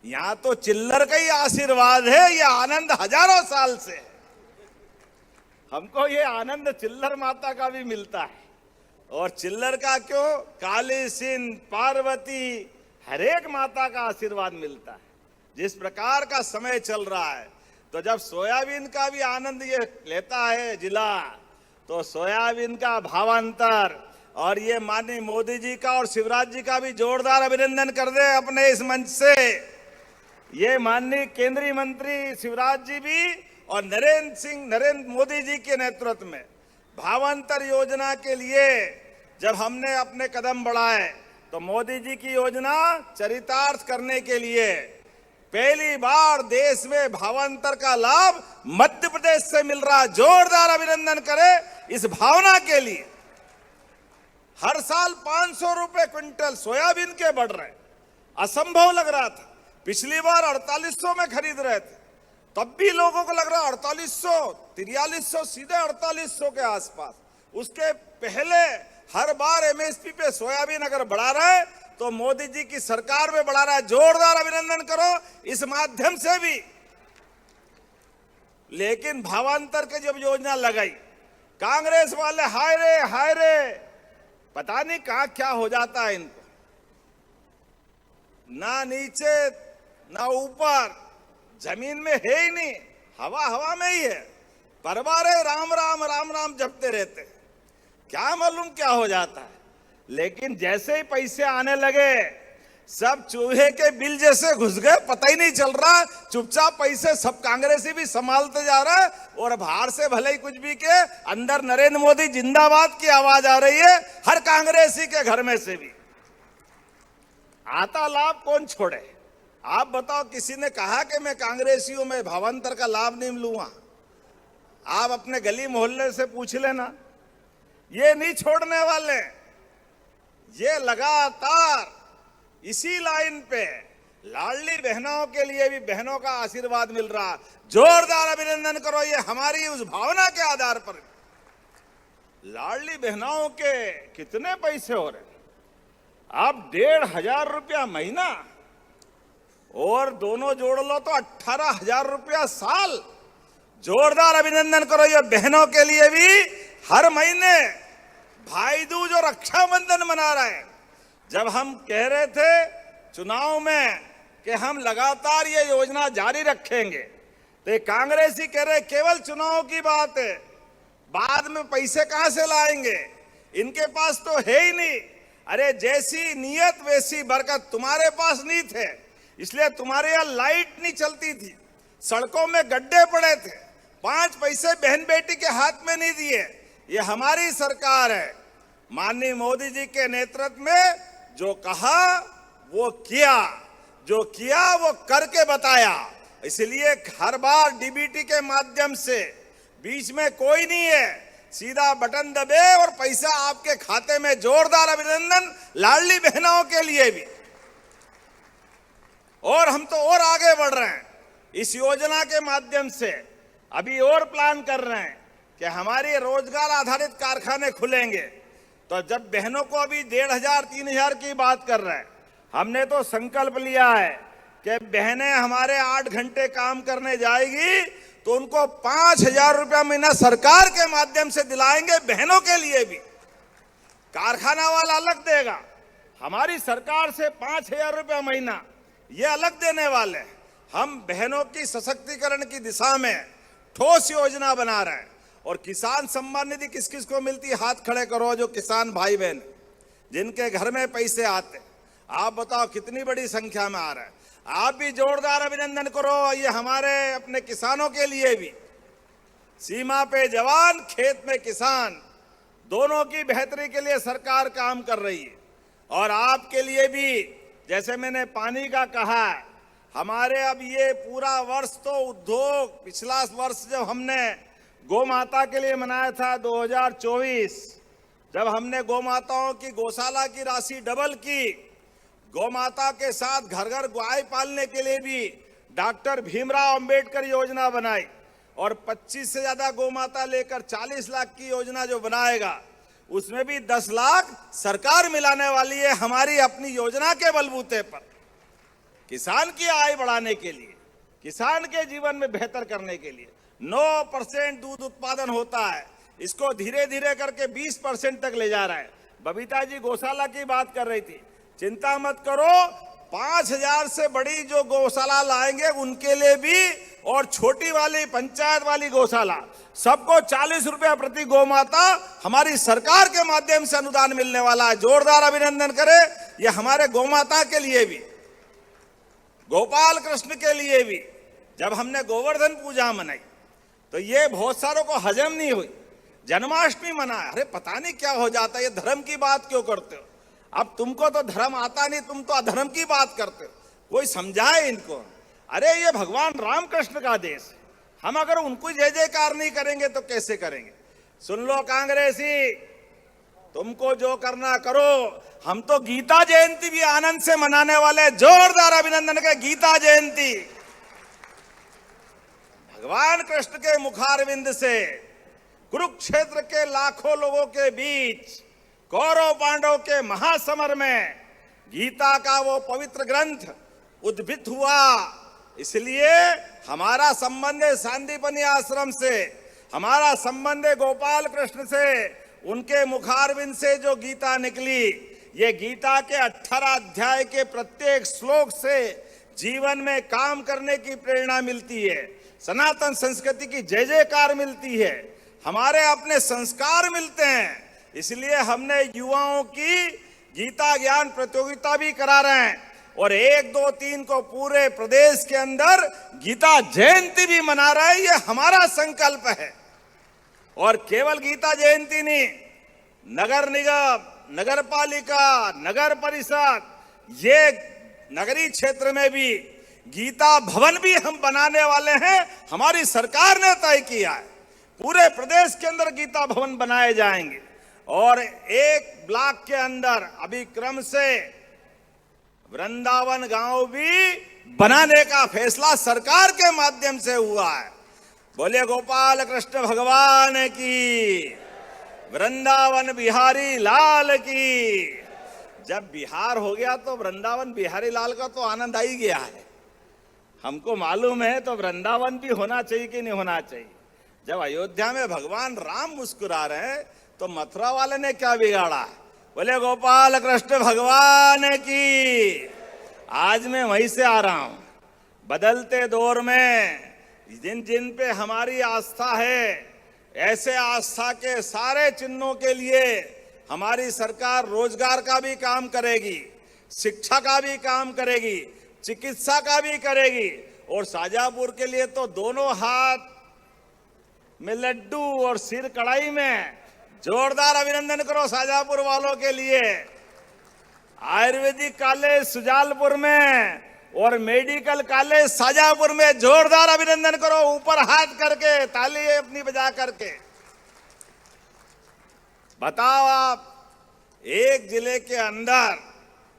यहां तो चिल्लर का ही आशीर्वाद है, ये आनंद हजारों साल से है। हमको ये आनंद चिल्लर माता का भी मिलता है। और चिल्लर का क्यों, काली सिंध, पार्वती, हर एक माता का आशीर्वाद मिलता है। जिस प्रकार का समय चल रहा है, तो जब सोयाबीन का भी आनंद ये लेता है जिला, तो सोयाबीन का भावांतर, और ये माननीय मोदी जी का और शिवराज जी का भी जोरदार अभिनंदन कर दे अपने इस मंच से। ये माननीय केंद्रीय मंत्री शिवराज जी भी और नरेंद्र मोदी जी के नेतृत्व में भावांतर योजना के लिए जब हमने अपने कदम बढ़ाए, तो मोदी जी की योजना चरितार्थ करने के लिए पहली बार देश में भावांतर का लाभ मध्य प्रदेश से मिल रहा। जोरदार अभिनंदन करें इस भावना के लिए। हर साल 500 रुपए क्विंटल सोयाबीन के बढ़ रहे, असंभव लग रहा था। पिछली बार 4800 में खरीद रहे थे, तब भी लोगों को लग रहा 4800, 4300, सीधे 4800 के आसपास। उसके पहले हर बार एमएसपी पे सोयाबीन अगर बढ़ा रहा है तो मोदी जी की सरकार में बढ़ा रहा है। जोरदार अभिनंदन करो इस माध्यम से भी। लेकिन भावांतर की जब योजना लगाई, कांग्रेस वाले हाय रे, पता नहीं कहां क्या हो जाता है इनको, ना नीचे ना ऊपर, जमीन में है ही नहीं, हवा में ही है। परवारे राम राम राम राम जपते रहते, क्या मालूम क्या हो जाता है। लेकिन जैसे ही पैसे आने लगे, सब चूहे के बिल जैसे घुस गए, पता ही नहीं चल रहा। चुपचाप पैसे सब कांग्रेसी भी संभालते जा रहा है, और बाहर से भले ही कुछ भी के, अंदर नरेंद्र मोदी जिंदाबाद की आवाज आ रही है हर कांग्रेसी के घर में से भी। आता लाभ कौन छोड़े। आप बताओ, किसी ने कहा कि मैं कांग्रेसियों में भावांतर का लाभ नहीं लूंगा? आप अपने गली मोहल्ले से पूछ लेना, ये नहीं छोड़ने वाले। ये लगातार इसी लाइन पे लाडली बहनों के लिए भी बहनों का आशीर्वाद मिल रहा। जोरदार अभिनंदन करो, ये हमारी उस भावना के आधार पर। लाडली बहनों के कितने पैसे हो रहे? आप 1,500 रुपया महीना और दोनों जोड़ लो तो 18,000 रुपया साल। जोरदार अभिनंदन करो ये बहनों के लिए भी। हर महीने भाई दूज और रक्षाबंधन मना रहे हैं। जब हम कह रहे थे चुनाव में कि हम लगातार ये योजना जारी रखेंगे, तो कांग्रेसी कह रहे केवल चुनाव की बात है, बाद में पैसे कहां से लाएंगे, इनके पास तो है ही नहीं। अरे जैसी नीयत वैसी बरकत, तुम्हारे पास नहीं थे इसलिए तुम्हारे यहां लाइट नहीं चलती थी, सड़कों में गड्ढे पड़े थे, 5 पैसे बहन बेटी के हाथ में नहीं दिए। ये हमारी सरकार है। माननीय मोदी जी के नेतृत्व में जो कहा वो किया, जो किया वो करके बताया। इसलिए हर बार डीबीटी के माध्यम से बीच में कोई नहीं है, सीधा बटन दबे और पैसा आपके खाते में। जोरदार अभिनंदन लाडली बहनों के लिए भी। और हम तो और आगे बढ़ रहे हैं इस योजना के माध्यम से। अभी और प्लान कर रहे हैं कि हमारे रोजगार आधारित कारखाने खुलेंगे। तो जब बहनों को अभी 1,500 3,000 की बात कर रहे हैं, हमने तो संकल्प लिया है कि बहनें हमारे 8 घंटे काम करने जाएगी तो उनको 5,000 रुपया महीना सरकार के माध्यम से दिलाएंगे। बहनों के लिए भी कारखाना वाला अलग देगा, हमारी सरकार से 5,000 रुपया महीना ये अलग देने वाले हैं। हम बहनों की सशक्तिकरण की दिशा में ठोस योजना बना रहे हैं। और किसान सम्मान निधि किस किस को मिलती, हाथ खड़े करो जो किसान भाई बहन जिनके घर में पैसे आते, आप बताओ कितनी बड़ी संख्या में आ रहा है। आप भी जोरदार अभिनंदन करो, ये हमारे अपने किसानों के लिए भी। सीमा पे जवान, खेत में किसान, दोनों की बेहतरी के लिए सरकार काम कर रही है। और आपके लिए भी, जैसे मैंने पानी का कहा है, हमारे अब ये पूरा वर्ष तो उद्योग, पिछला वर्ष जब हमने गौ माता के लिए मनाया था 2024, जब हमने गौ माताओं की गौशाला की राशि डबल की, गौ माता के साथ घर घर गाय पालने के लिए भी डॉक्टर भीमराव अंबेडकर योजना बनाई, और 25 से ज्यादा गौ माता लेकर 40 लाख की योजना जो बनाएगा, उसमें भी 10 लाख सरकार मिलाने वाली है हमारी अपनी योजना के बलबूते पर। किसान की आय बढ़ाने के लिए, किसान के जीवन में बेहतर करने के लिए 9% दूध उत्पादन होता है, इसको धीरे धीरे करके 20% तक ले जा रहा है। बबीता जी गौशाला की बात कर रही थी, चिंता मत करो, 5,000 से बड़ी जो गौशाला लाएंगे उनके लिए भी, और छोटी वाली पंचायत वाली गौशाला सबको 40 रुपया प्रति गौ माता हमारी सरकार के माध्यम से अनुदान मिलने वाला है। जोरदार अभिनंदन करें ये हमारे गौ माता के लिए भी, गोपाल कृष्ण के लिए भी। जब हमने गोवर्धन पूजा मनाई तो ये बहुत सारों को हजम नहीं हुई। जन्माष्टमी मनाया, अरे पता नहीं क्या हो जाता है, ये धर्म की बात क्यों करते हो? अब तुमको तो धर्म आता नहीं, तुम तो अधर्म की बात करते हो। कोई समझाए इनको, अरे ये भगवान रामकृष्ण का देश है, हम अगर उनको जय जयकार नहीं करेंगे तो कैसे करेंगे? सुन लो कांग्रेसी, तुमको जो करना करो, हम तो गीता जयंती भी आनंद से मनाने वाले। जोरदार अभिनंदन के गीता जयंती। भगवान कृष्ण के मुखारविंद से कुरुक्षेत्र के लाखों लोगों के बीच कौरव पांडव के महासमर में गीता का वो पवित्र ग्रंथ उद्भित हुआ। इसलिए हमारा संबंध है सांदीपनि आश्रम से, हमारा संबंध है गोपाल कृष्ण से, उनके मुखारविंद से जो गीता निकली, ये गीता के 18 अध्याय के प्रत्येक श्लोक से जीवन में काम करने की प्रेरणा मिलती है, सनातन संस्कृति की जय जयकार मिलती है, हमारे अपने संस्कार मिलते हैं। इसलिए हमने युवाओं की गीता ज्ञान प्रतियोगिता भी करा रहे हैं, और 1, 2, 3 को पूरे प्रदेश के अंदर गीता जयंती भी मना रहे हैं। ये हमारा संकल्प है। और केवल गीता जयंती नहीं, नगर निगम, नगर पालिका, नगर परिषद, ये नगरीय क्षेत्र में भी गीता भवन भी हम बनाने वाले हैं। हमारी सरकार ने तय किया है पूरे प्रदेश के अंदर गीता भवन बनाए जाएंगे और एक ब्लॉक के अंदर अभी क्रम से वृंदावन गांव भी बनाने का फैसला सरकार के माध्यम से हुआ है। बोले गोपाल कृष्ण भगवान की, वृंदावन बिहारी लाल की। जब बिहार हो गया तो वृंदावन बिहारी लाल का तो आनंद आ ही गया है। हमको मालूम है तो वृंदावन भी होना चाहिए कि नहीं होना चाहिए। जब अयोध्या में भगवान राम मुस्कुरा रहे हैं तो मथुरा वाले ने क्या बिगाड़ा? बोले गोपाल कृष्ण भगवान की। आज मैं वहीं से आ रहा हूं। बदलते दौर में जिन जिन पे हमारी आस्था है, ऐसे आस्था के सारे चिन्हों के लिए हमारी सरकार रोजगार का भी काम करेगी, शिक्षा का भी काम करेगी, चिकित्सा का भी करेगी। और शाजापुर के लिए तो दोनों हाथ में लड्डू और सिर कढ़ाई में। जोरदार अभिनंदन करो शाजापुर वालों के लिए। आयुर्वेदिक कॉलेज सुजालपुर में और मेडिकल कॉलेज शाजापुर में जोरदार अभिनंदन करो, ऊपर हाथ करके, ताली अपनी बजा करके। बताओ आप, एक जिले के अंदर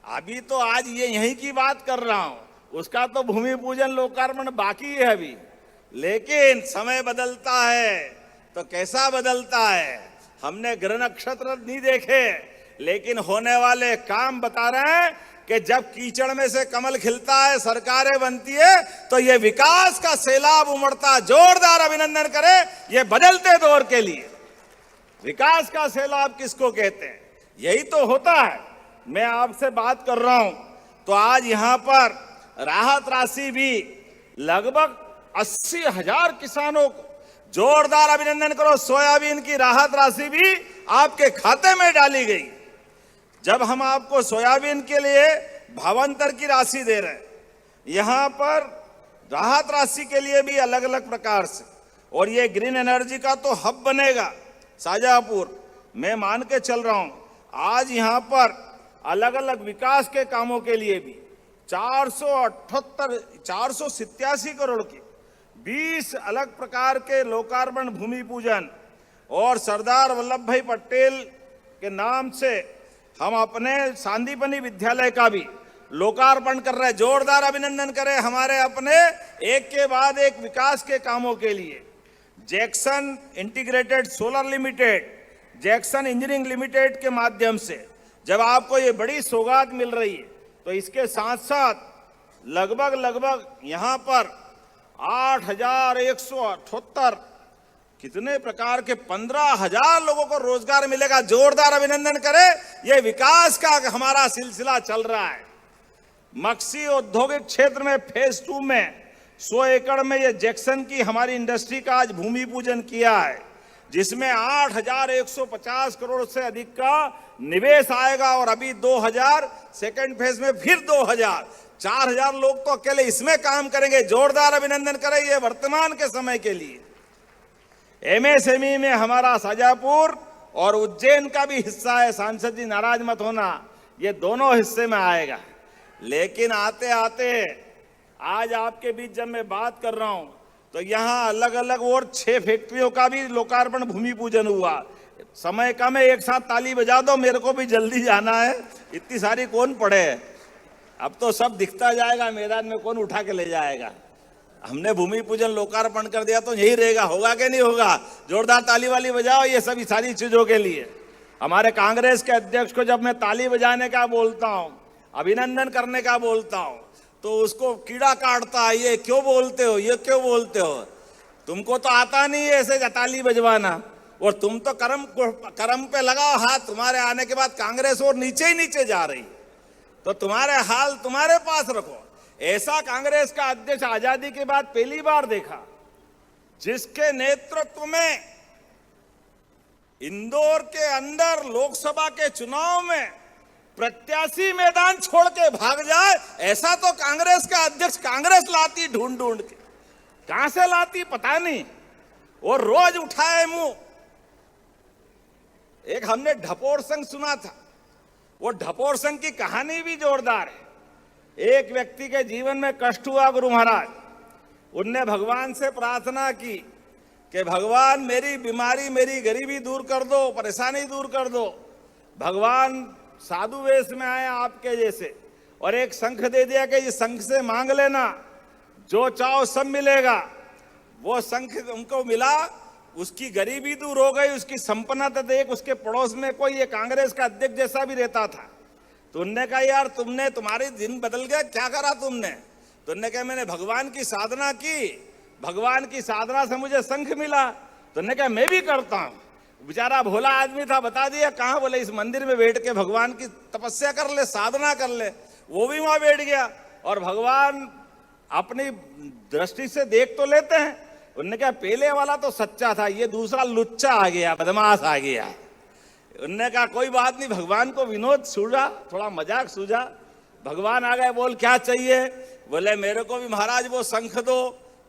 अभी तो आज ये यहीं की बात कर रहा हूं, उसका तो भूमि पूजन लोकार्पण बाकी है अभी। लेकिन समय बदलता है तो कैसा बदलता है? हमने ग्रह नक्षत्र नहीं देखे, लेकिन होने वाले काम बता रहे हैं कि जब कीचड़ में से कमल खिलता है, सरकारें बनती है, तो ये विकास का सैलाब उमड़ता। जोरदार अभिनंदन करें ये बदलते दौर के लिए। विकास का सैलाब किसको कहते हैं? यही तो होता है। मैं आपसे बात कर रहा हूं तो आज यहां पर राहत राशि भी लगभग 80,000 किसानों को, जोरदार अभिनंदन करो, सोयाबीन की राहत राशि भी आपके खाते में डाली गई। जब हम आपको सोयाबीन के लिए भावांतर की राशि दे रहे हैं, यहां पर राहत राशि के लिए भी अलग अलग प्रकार से। और ये ग्रीन एनर्जी का तो हब बनेगा शाजापुर। मैं मान के चल रहा हूं आज यहां पर अलग अलग विकास के कामों के लिए भी 487 करोड़ की 20 अलग प्रकार के लोकार्पण, भूमि पूजन और सरदार वल्लभ भाई पटेल के नाम से हम अपने सांदीपनी विद्यालय का भी लोकार्पण कर रहे हैं। जोरदार अभिनंदन करें हमारे अपने एक के बाद एक विकास के कामों के लिए। Jackson integrated solar limited, Jackson engineering limited के माध्यम से जब आपको ये बड़ी सौगात मिल रही है तो इसके साथ साथ लगभग यहां पर 8,178 कितने प्रकार के 15,000 लोगों को रोजगार मिलेगा। जोरदार अभिनंदन करें, ये विकास का हमारा सिलसिला चल रहा है। मक्सी औद्योगिक क्षेत्र में फेज 2 में 100 एकड़ में ये जैक्सन की हमारी इंडस्ट्री का आज भूमि पूजन किया है, जिसमें 8,150 करोड़ से अधिक का निवेश आएगा। और अभी 2,000 सेकेंड फेज में फिर 2,000, 4,000 लोग तो अकेले इसमें काम करेंगे। जोरदार अभिनंदन करें ये वर्तमान के समय के लिए। एमएसएमई में हमारा शाजापुर और उज्जैन का भी हिस्सा है। सांसद जी नाराज मत होना, ये दोनों हिस्से में आएगा। लेकिन आते आते आज आपके बीच जब मैं बात कर रहा हूं तो यहां अलग अलग और 6 फैक्ट्रियों का भी लोकार्पण, भूमि पूजन हुआ। समय कम है, एक साथ ताली बजा दो, मेरे को भी जल्दी जाना है। इतनी सारी कौन पढ़े, अब तो सब दिखता जाएगा मैदान में, कौन उठा के ले जाएगा। हमने भूमि पूजन लोकार्पण कर दिया तो यही रहेगा, होगा कि नहीं होगा? जोरदार ताली वाली बजाओ ये सभी सारी चीजों के लिए। हमारे कांग्रेस के अध्यक्ष को जब मैं ताली बजाने का बोलता हूं, अभिनंदन करने का बोलता हूं, तो उसको कीड़ा काटता है, ये क्यों बोलते हो, ये क्यों बोलते हो? तुमको तो आता नहीं है ऐसे ताली बजवाना, और तुम तो करम पे लगाओ हाथ। तुम्हारे आने के बाद कांग्रेस और नीचे ही नीचे जा रही, तो तुम्हारे हाल तुम्हारे पास रखो। ऐसा कांग्रेस का अध्यक्ष आजादी के बाद पहली बार देखा, जिसके नेतृत्व में इंदौर के अंदर लोकसभा के चुनाव में प्रत्याशी मैदान छोड़ के भाग जाए। ऐसा तो कांग्रेस का अध्यक्ष कांग्रेस लाती ढूंढ ढूंढ के, कहां से लाती पता नहीं, और रोज उठाए मुंह। एक हमने ढपोर संघ सुना था, वो ढपोर संघ की कहानी भी जोरदार है। एक व्यक्ति के जीवन में कष्ट हुआ गुरु महाराज, उनने भगवान से प्रार्थना की कि भगवान मेरी बीमारी, मेरी गरीबी दूर कर दो, परेशानी दूर कर दो। भगवान साधु वेश में आए आपके जैसे और एक शंख दे दिया कि इस शंख से मांग लेना, जो चाहो सब मिलेगा। वो शंख उनको मिला, उसकी गरीबी दूर हो गई, उसकी संपन्नता देख उसके पड़ोस में कोई ये कांग्रेस का अध्यक्ष जैसा भी रहता था। तो उनने कहा यार तुमने, तुम्हारी दिन बदल गया, क्या करा तुमने? तो उनने कहा मैंने भगवान की साधना की, भगवान की साधना से मुझे शंख मिला। तो उनने कहा मैं भी करता हूँ। बेचारा भोला आदमी था, बता दिया कहाँ, बोले इस मंदिर में बैठ के भगवान की तपस्या कर ले, साधना कर ले। वो भी वहां बैठ गया और भगवान अपनी दृष्टि से देख तो लेते हैं। उन्होंने कहा पहले वाला तो सच्चा था, ये दूसरा लुच्चा आ गया, बदमाश आ गया। उन्होंने कहा कोई बात नहीं, भगवान को विनोद सूझा, थोड़ा मजाक सूझा। भगवान आ गए, बोल क्या चाहिए? बोले मेरे को भी महाराज वो शंख दो।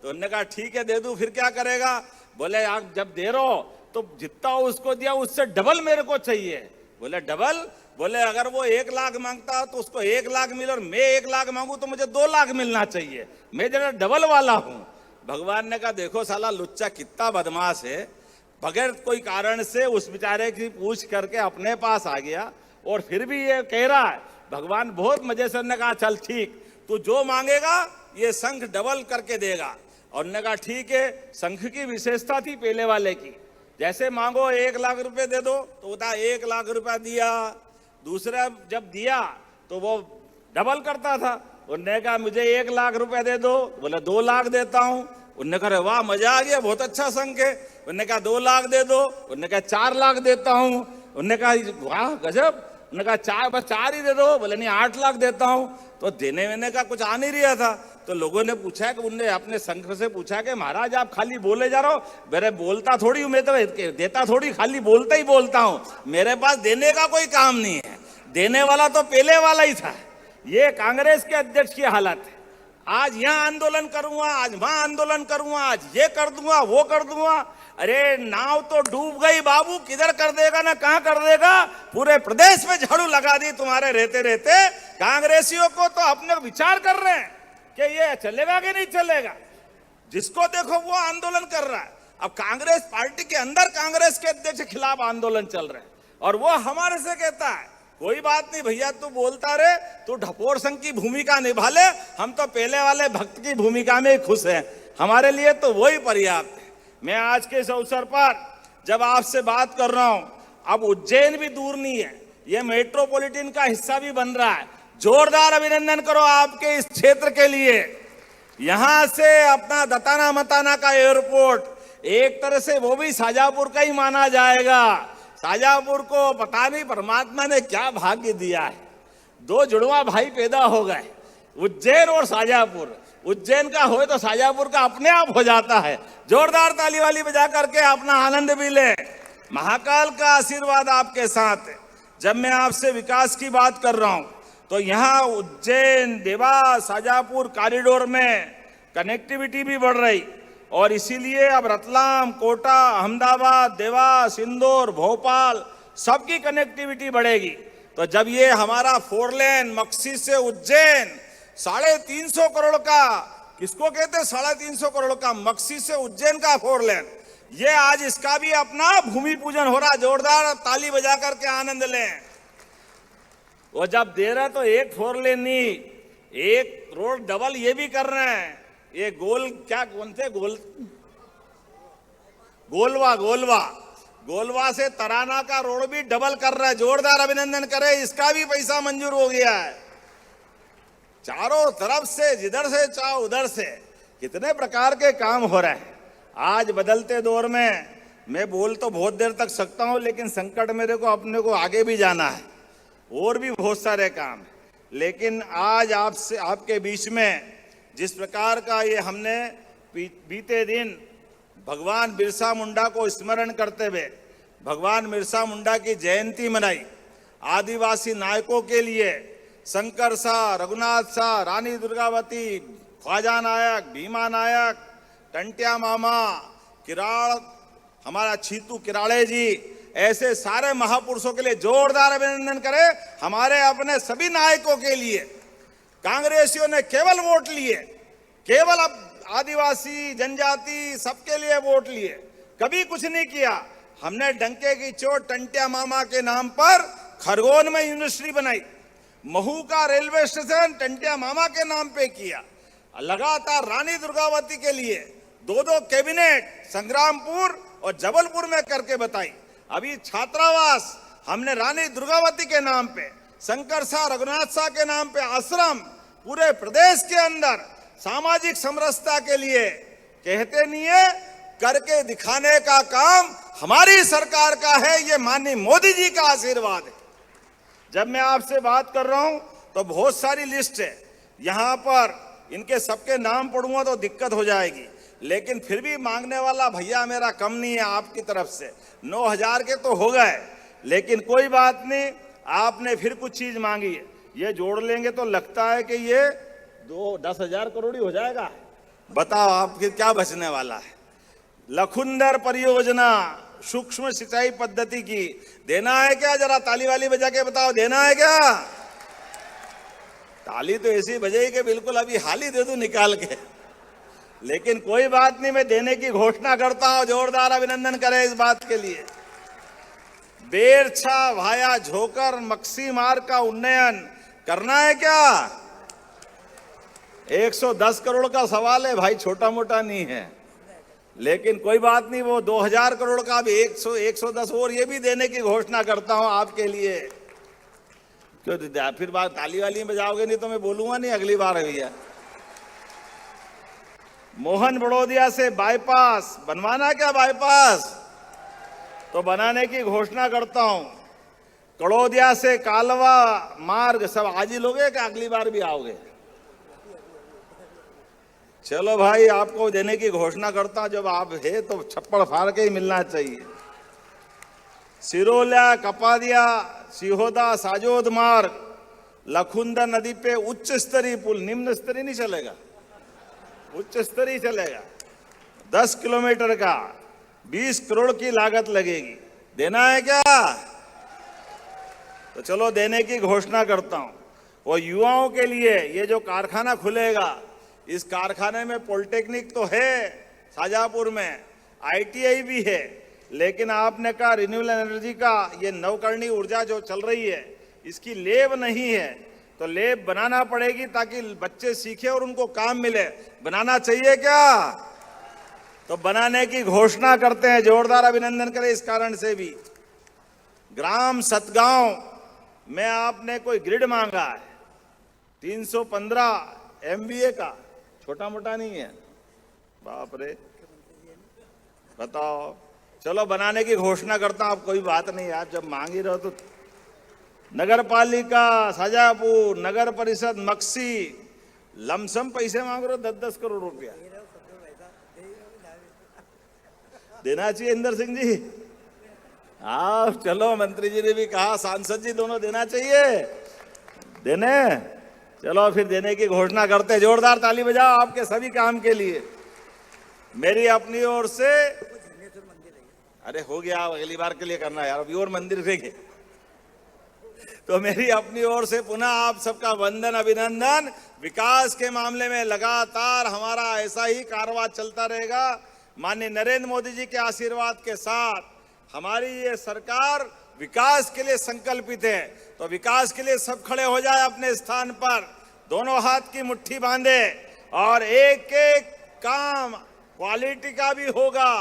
तो उन्होंने कहा ठीक है दे दूं, फिर क्या करेगा? बोले आप जब दे रहे हो तो जितना उसको दिया उससे डबल मेरे को चाहिए। बोले डबल? बोले अगर वो 1 लाख मांगता तो उसको 1 लाख मिले और मैं 1 लाख मांगू तो मुझे 2 लाख मिलना चाहिए, मैं जरा डबल वाला हूं। भगवान ने कहा देखो साला लुच्चा कितना बदमाश है, बगैर कोई कारण से उस बेचारे की पूछ करके अपने पास आ गया और फिर भी ये कह रहा है। भगवान बहुत मजे से ने कहा चल ठीक, तू जो मांगेगा ये शंख डबल करके देगा। और उन्होंने कहा ठीक है। शंख की विशेषता थी पहले वाले की, जैसे मांगो 1 लाख रुपए दे दो तो बता 1 लाख रुपया दिया, दूसरा जब दिया तो वो डबल करता था। उन्होंने कहा मुझे 1 लाख रुपया दे दो, बोला 2 लाख देता हूं। उन्होंने कहा वाह मजा आ गया, बहुत अच्छा शंख है। उन्होंने कहा 2 लाख दे दो, उन्होंने कहा 4 लाख देता हूं। उन्होंने कहा वाह गजब, उन्होंने कहा बस 4 ही दे दो, बोले नहीं 8 लाख देता हूं। तो देने वेने का कुछ आ नहीं रहा था। तो लोगों ने पूछा कि उनने अपने शंख से पूछा कि महाराज आप खाली बोले जा रहे हो, मेरे बोलता थोड़ी हूं, मैं तो देता थोड़ी, खाली बोलता ही बोलता हूं, मेरे पास देने का कोई काम नहीं है। देने वाला तो पहले वाला ही था। ये कांग्रेस के अध्यक्ष की हालत है। आज यहाँ आंदोलन करूंगा, आज वहां आंदोलन करूंगा, आज ये कर दूंगा, वो कर दूंगा। अरे नाव तो डूब गई बाबू, किधर कर देगा ना कहां कर देगा। पूरे प्रदेश में झाड़ू लगा दी तुम्हारे रहते रहते। कांग्रेसियों को तो अपने विचार कर रहे हैं कि ये चलेगा कि नहीं चलेगा। जिसको देखो वो आंदोलन कर रहा है। अब कांग्रेस पार्टी के अंदर कांग्रेस के अध्यक्ष के खिलाफ आंदोलन चल रहे हैं और वो हमारे से कहता है कोई बात नहीं भैया, तू बोलता रहे, तू ढपोर संघ की भूमिका निभा ले, हम तो पहले वाले भक्त की भूमिका में ही खुश हैं, हमारे लिए तो वही पर्याप्त है। मैं आज के इस अवसर पर जब आपसे बात कर रहा हूं, अब उज्जैन भी दूर नहीं है, ये मेट्रोपॉलिटन का हिस्सा भी बन रहा है। जोरदार अभिनंदन करो आपके इस क्षेत्र के लिए। यहां से अपना दताना मताना का एयरपोर्ट एक तरह से वो भी शाजापुर का ही माना जाएगा। शाजापुर को पता नहीं परमात्मा ने क्या भाग्य दिया है, 2 जुड़वा भाई पैदा हो गए, उज्जैन और शाजापुर। उज्जैन का हो तो शाजापुर का अपने आप हो जाता है। जोरदार ताली वाली बजा करके अपना आनंद भी ले। महाकाल का आशीर्वाद आपके साथ है। जब मैं आपसे विकास की बात कर रहा हूं तो यहाँ उज्जैन देवास शाजापुर कॉरिडोर में कनेक्टिविटी भी बढ़ रही और इसीलिए अब रतलाम, कोटा, अहमदाबाद, देवास, इंदौर, भोपाल सबकी कनेक्टिविटी बढ़ेगी। तो जब ये हमारा 4 लेन मक्सी से उज्जैन 350 करोड़ का, किसको कहते हैं 350 करोड़ का, मक्सी से उज्जैन का 4 लेन, ये आज इसका भी अपना भूमि पूजन हो रहा। जोरदार ताली बजा करके आनंद लें। वो जब दे रहा तो एक 4 लेन नहीं, एक रोड डबल ये भी कर रहे हैं। ये गोल क्या कौन थे गोलवा से तराना का रोड भी डबल कर रहा है। जोरदार अभिनंदन करें, इसका भी पैसा मंजूर हो गया है। चारों तरफ से, जिधर से चाहो उधर से कितने प्रकार के काम हो रहे हैं। आज बदलते दौर में मैं बोल तो बहुत देर तक सकता हूं, लेकिन संकट मेरे को अपने को आगे भी जाना है और भी बहुत सारे काम है। लेकिन आज आपसे, आपके बीच में जिस प्रकार का ये हमने बीते दिन भगवान बिरसा मुंडा को स्मरण करते हुए भगवान बिरसा मुंडा की जयंती मनाई। आदिवासी नायकों के लिए शंकर शाह, रघुनाथ शाह, रानी दुर्गावती, ख्वाजा नायक, भीमा नायक, टंटिया मामा, किराड़, हमारा छीतू किराड़े जी, ऐसे सारे महापुरुषों के लिए जोरदार अभिनंदन करें। हमारे अपने सभी नायकों के लिए कांग्रेसियों ने केवल वोट लिए, केवल अब आदिवासी जनजाति सबके लिए वोट लिए, कभी कुछ नहीं किया। हमने डंके की चोट टंटिया मामा के नाम पर खरगोन में यूनिवर्सिटी बनाई, महू का रेलवे स्टेशन टंटिया मामा के नाम पे किया, लगातार रानी दुर्गावती के लिए 2-2 कैबिनेट संग्रामपुर और जबलपुर में करके बताई। अभी छात्रावास हमने रानी दुर्गावती के नाम पे, शंकर शाह रघुनाथ शाह के नाम पे आश्रम पूरे प्रदेश के अंदर सामाजिक समरसता के लिए कहते नहीं है, करके दिखाने का काम हमारी सरकार का है। ये माननीय मोदी जी का आशीर्वाद है। जब मैं आपसे बात कर रहा हूं तो बहुत सारी लिस्ट है, यहां पर इनके सबके नाम पढ़ूंगा तो दिक्कत हो जाएगी, लेकिन फिर भी मांगने वाला भैया मेरा कम नहीं है आपकी तरफ से। 9,000 के तो हो गए, लेकिन कोई बात नहीं, आपने फिर कुछ चीज मांगी है, ये जोड़ लेंगे तो लगता है कि ये 10,000 करोड़ ही हो जाएगा। बताओ आपके क्या बचने वाला है। लखुंदर परियोजना सूक्ष्म सिंचाई पद्धति की देना है क्या? जरा ताली वाली बजा के बताओ, देना है क्या? ताली तो ऐसी बजाई कि बिल्कुल अभी हाल ही दे दूं निकाल के, लेकिन कोई बात नहीं, मैं देने की घोषणा करता हूं। जोरदार अभिनंदन करें इस बात के लिए। बेरछा भाया झोकर मक्सी मार्ग का उन्नयन करना है क्या? 110 करोड़ का सवाल है भाई, छोटा मोटा नहीं है, लेकिन कोई बात नहीं, वो 2,000 करोड़ का भी 110 और ये भी देने की घोषणा करता हूं आपके लिए। क्यों फिर बात ताली वाली में बजाओगे नहीं तो मैं बोलूंगा नहीं अगली बार भैया। मोहन बड़ोदिया से बाईपास बनवाना क्या? बाईपास तो बनाने की घोषणा करता हूं। कड़ोदिया से कालवा मार्ग सब आज ही लोगे कि अगली बार भी आओगे? चलो भाई, आपको देने की घोषणा करता हूं, जब आप है तो छप्पड़ फाड़ के ही मिलना चाहिए। सिरोल्या कपादिया सिहोदा साजोद मार्ग, लखुंदर नदी पे उच्च स्तरीय पुल, निम्न स्तरीय नहीं चलेगा, उच्च स्तरीय चलेगा, 10 किलोमीटर का 20 करोड़ की लागत लगेगी। देना है क्या? तो चलो देने की घोषणा करता हूं। वो युवाओं के लिए ये जो कारखाना खुलेगा, इस कारखाने में पॉलिटेक्निक तो है शाजापुर में, ITI भी है, लेकिन आपने कहा रिन्यूएबल एनर्जी का ये नवकरणीय ऊर्जा जो चल रही है इसकी लेब नहीं है, तो लेब बनाना पड़ेगी ताकि बच्चे सीखे और उनको काम मिले। बनाना चाहिए क्या? तो बनाने की घोषणा करते हैं। जोरदार अभिनंदन करें इस कारण से भी। ग्राम सतगांव में आपने कोई ग्रिड मांगा है 315 MVA का, छोटा मोटा नहीं है, बाप रे, बताओ। चलो बनाने की घोषणा करता हूं, आप कोई बात नहीं यार, जब मांग ही रहो तो। नगर पालिका शाजापुर, नगर परिषद मक्सी, लमसम पैसे मांग रहे हो 10-10 करोड़ रुपया। देना चाहिए इंदर सिंह जी? हाँ चलो, मंत्री जी ने भी कहा, सांसद जी दोनों देना चाहिए, देने। चलो फिर देने की घोषणा करते हैं। जोरदार ताली बजाओ आपके सभी काम के लिए। मेरी अपनी ओर से, अरे हो गया, अगली बार के लिए करना यार, अभी और मंदिर देंगे। तो मेरी अपनी ओर से पुनः आप सबका वंदन अभिनंदन। विकास के मामले में लगातार हमारा ऐसा ही कारवां चलता रहेगा। माननीय नरेंद्र मोदी जी के आशीर्वाद के साथ हमारी ये सरकार विकास के लिए संकल्पित है। तो विकास के लिए सब खड़े हो जाए अपने स्थान पर, दोनों हाथ की मुट्ठी बांधे, और एक एक काम क्वालिटी का भी होगा,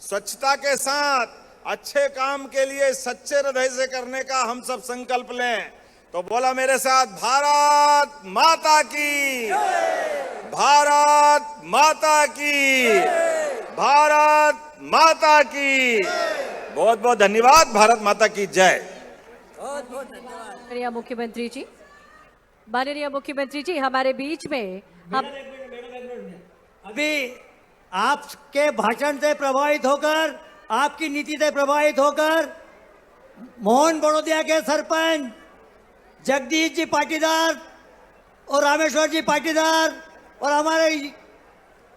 स्वच्छता के साथ अच्छे काम के लिए सच्चे हृदय से करने का हम सब संकल्प लें। तो बोला मेरे साथ, भारत माता की, भारत माता की, भारत माता की। बहुत बहुत धन्यवाद। भारत माता की जय। माननीय मुख्यमंत्री जी, माननीय मुख्यमंत्री जी, हमारे बीच में हम अभी आपके भाषण से प्रभावित होकर, आपकी नीति से प्रभावित होकर मोहन बड़ोदिया के सरपंच जगदीश जी पाटीदार और रामेश्वर जी पाटीदार और हमारे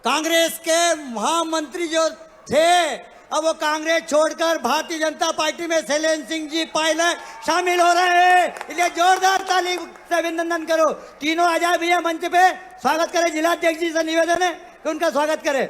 कांग्रेस के महामंत्री जो थे अब वो कांग्रेस छोड़कर भारतीय जनता पार्टी में शैलेंद्र सिंह जी पायलट शामिल हो रहे हैं, इसलिए जोरदार ताली से अभिनंदन करो। तीनों आ जाए भैया मंच पे, स्वागत करें। जिलाध्यक्ष जी से निवेदन है कि उनका स्वागत करें।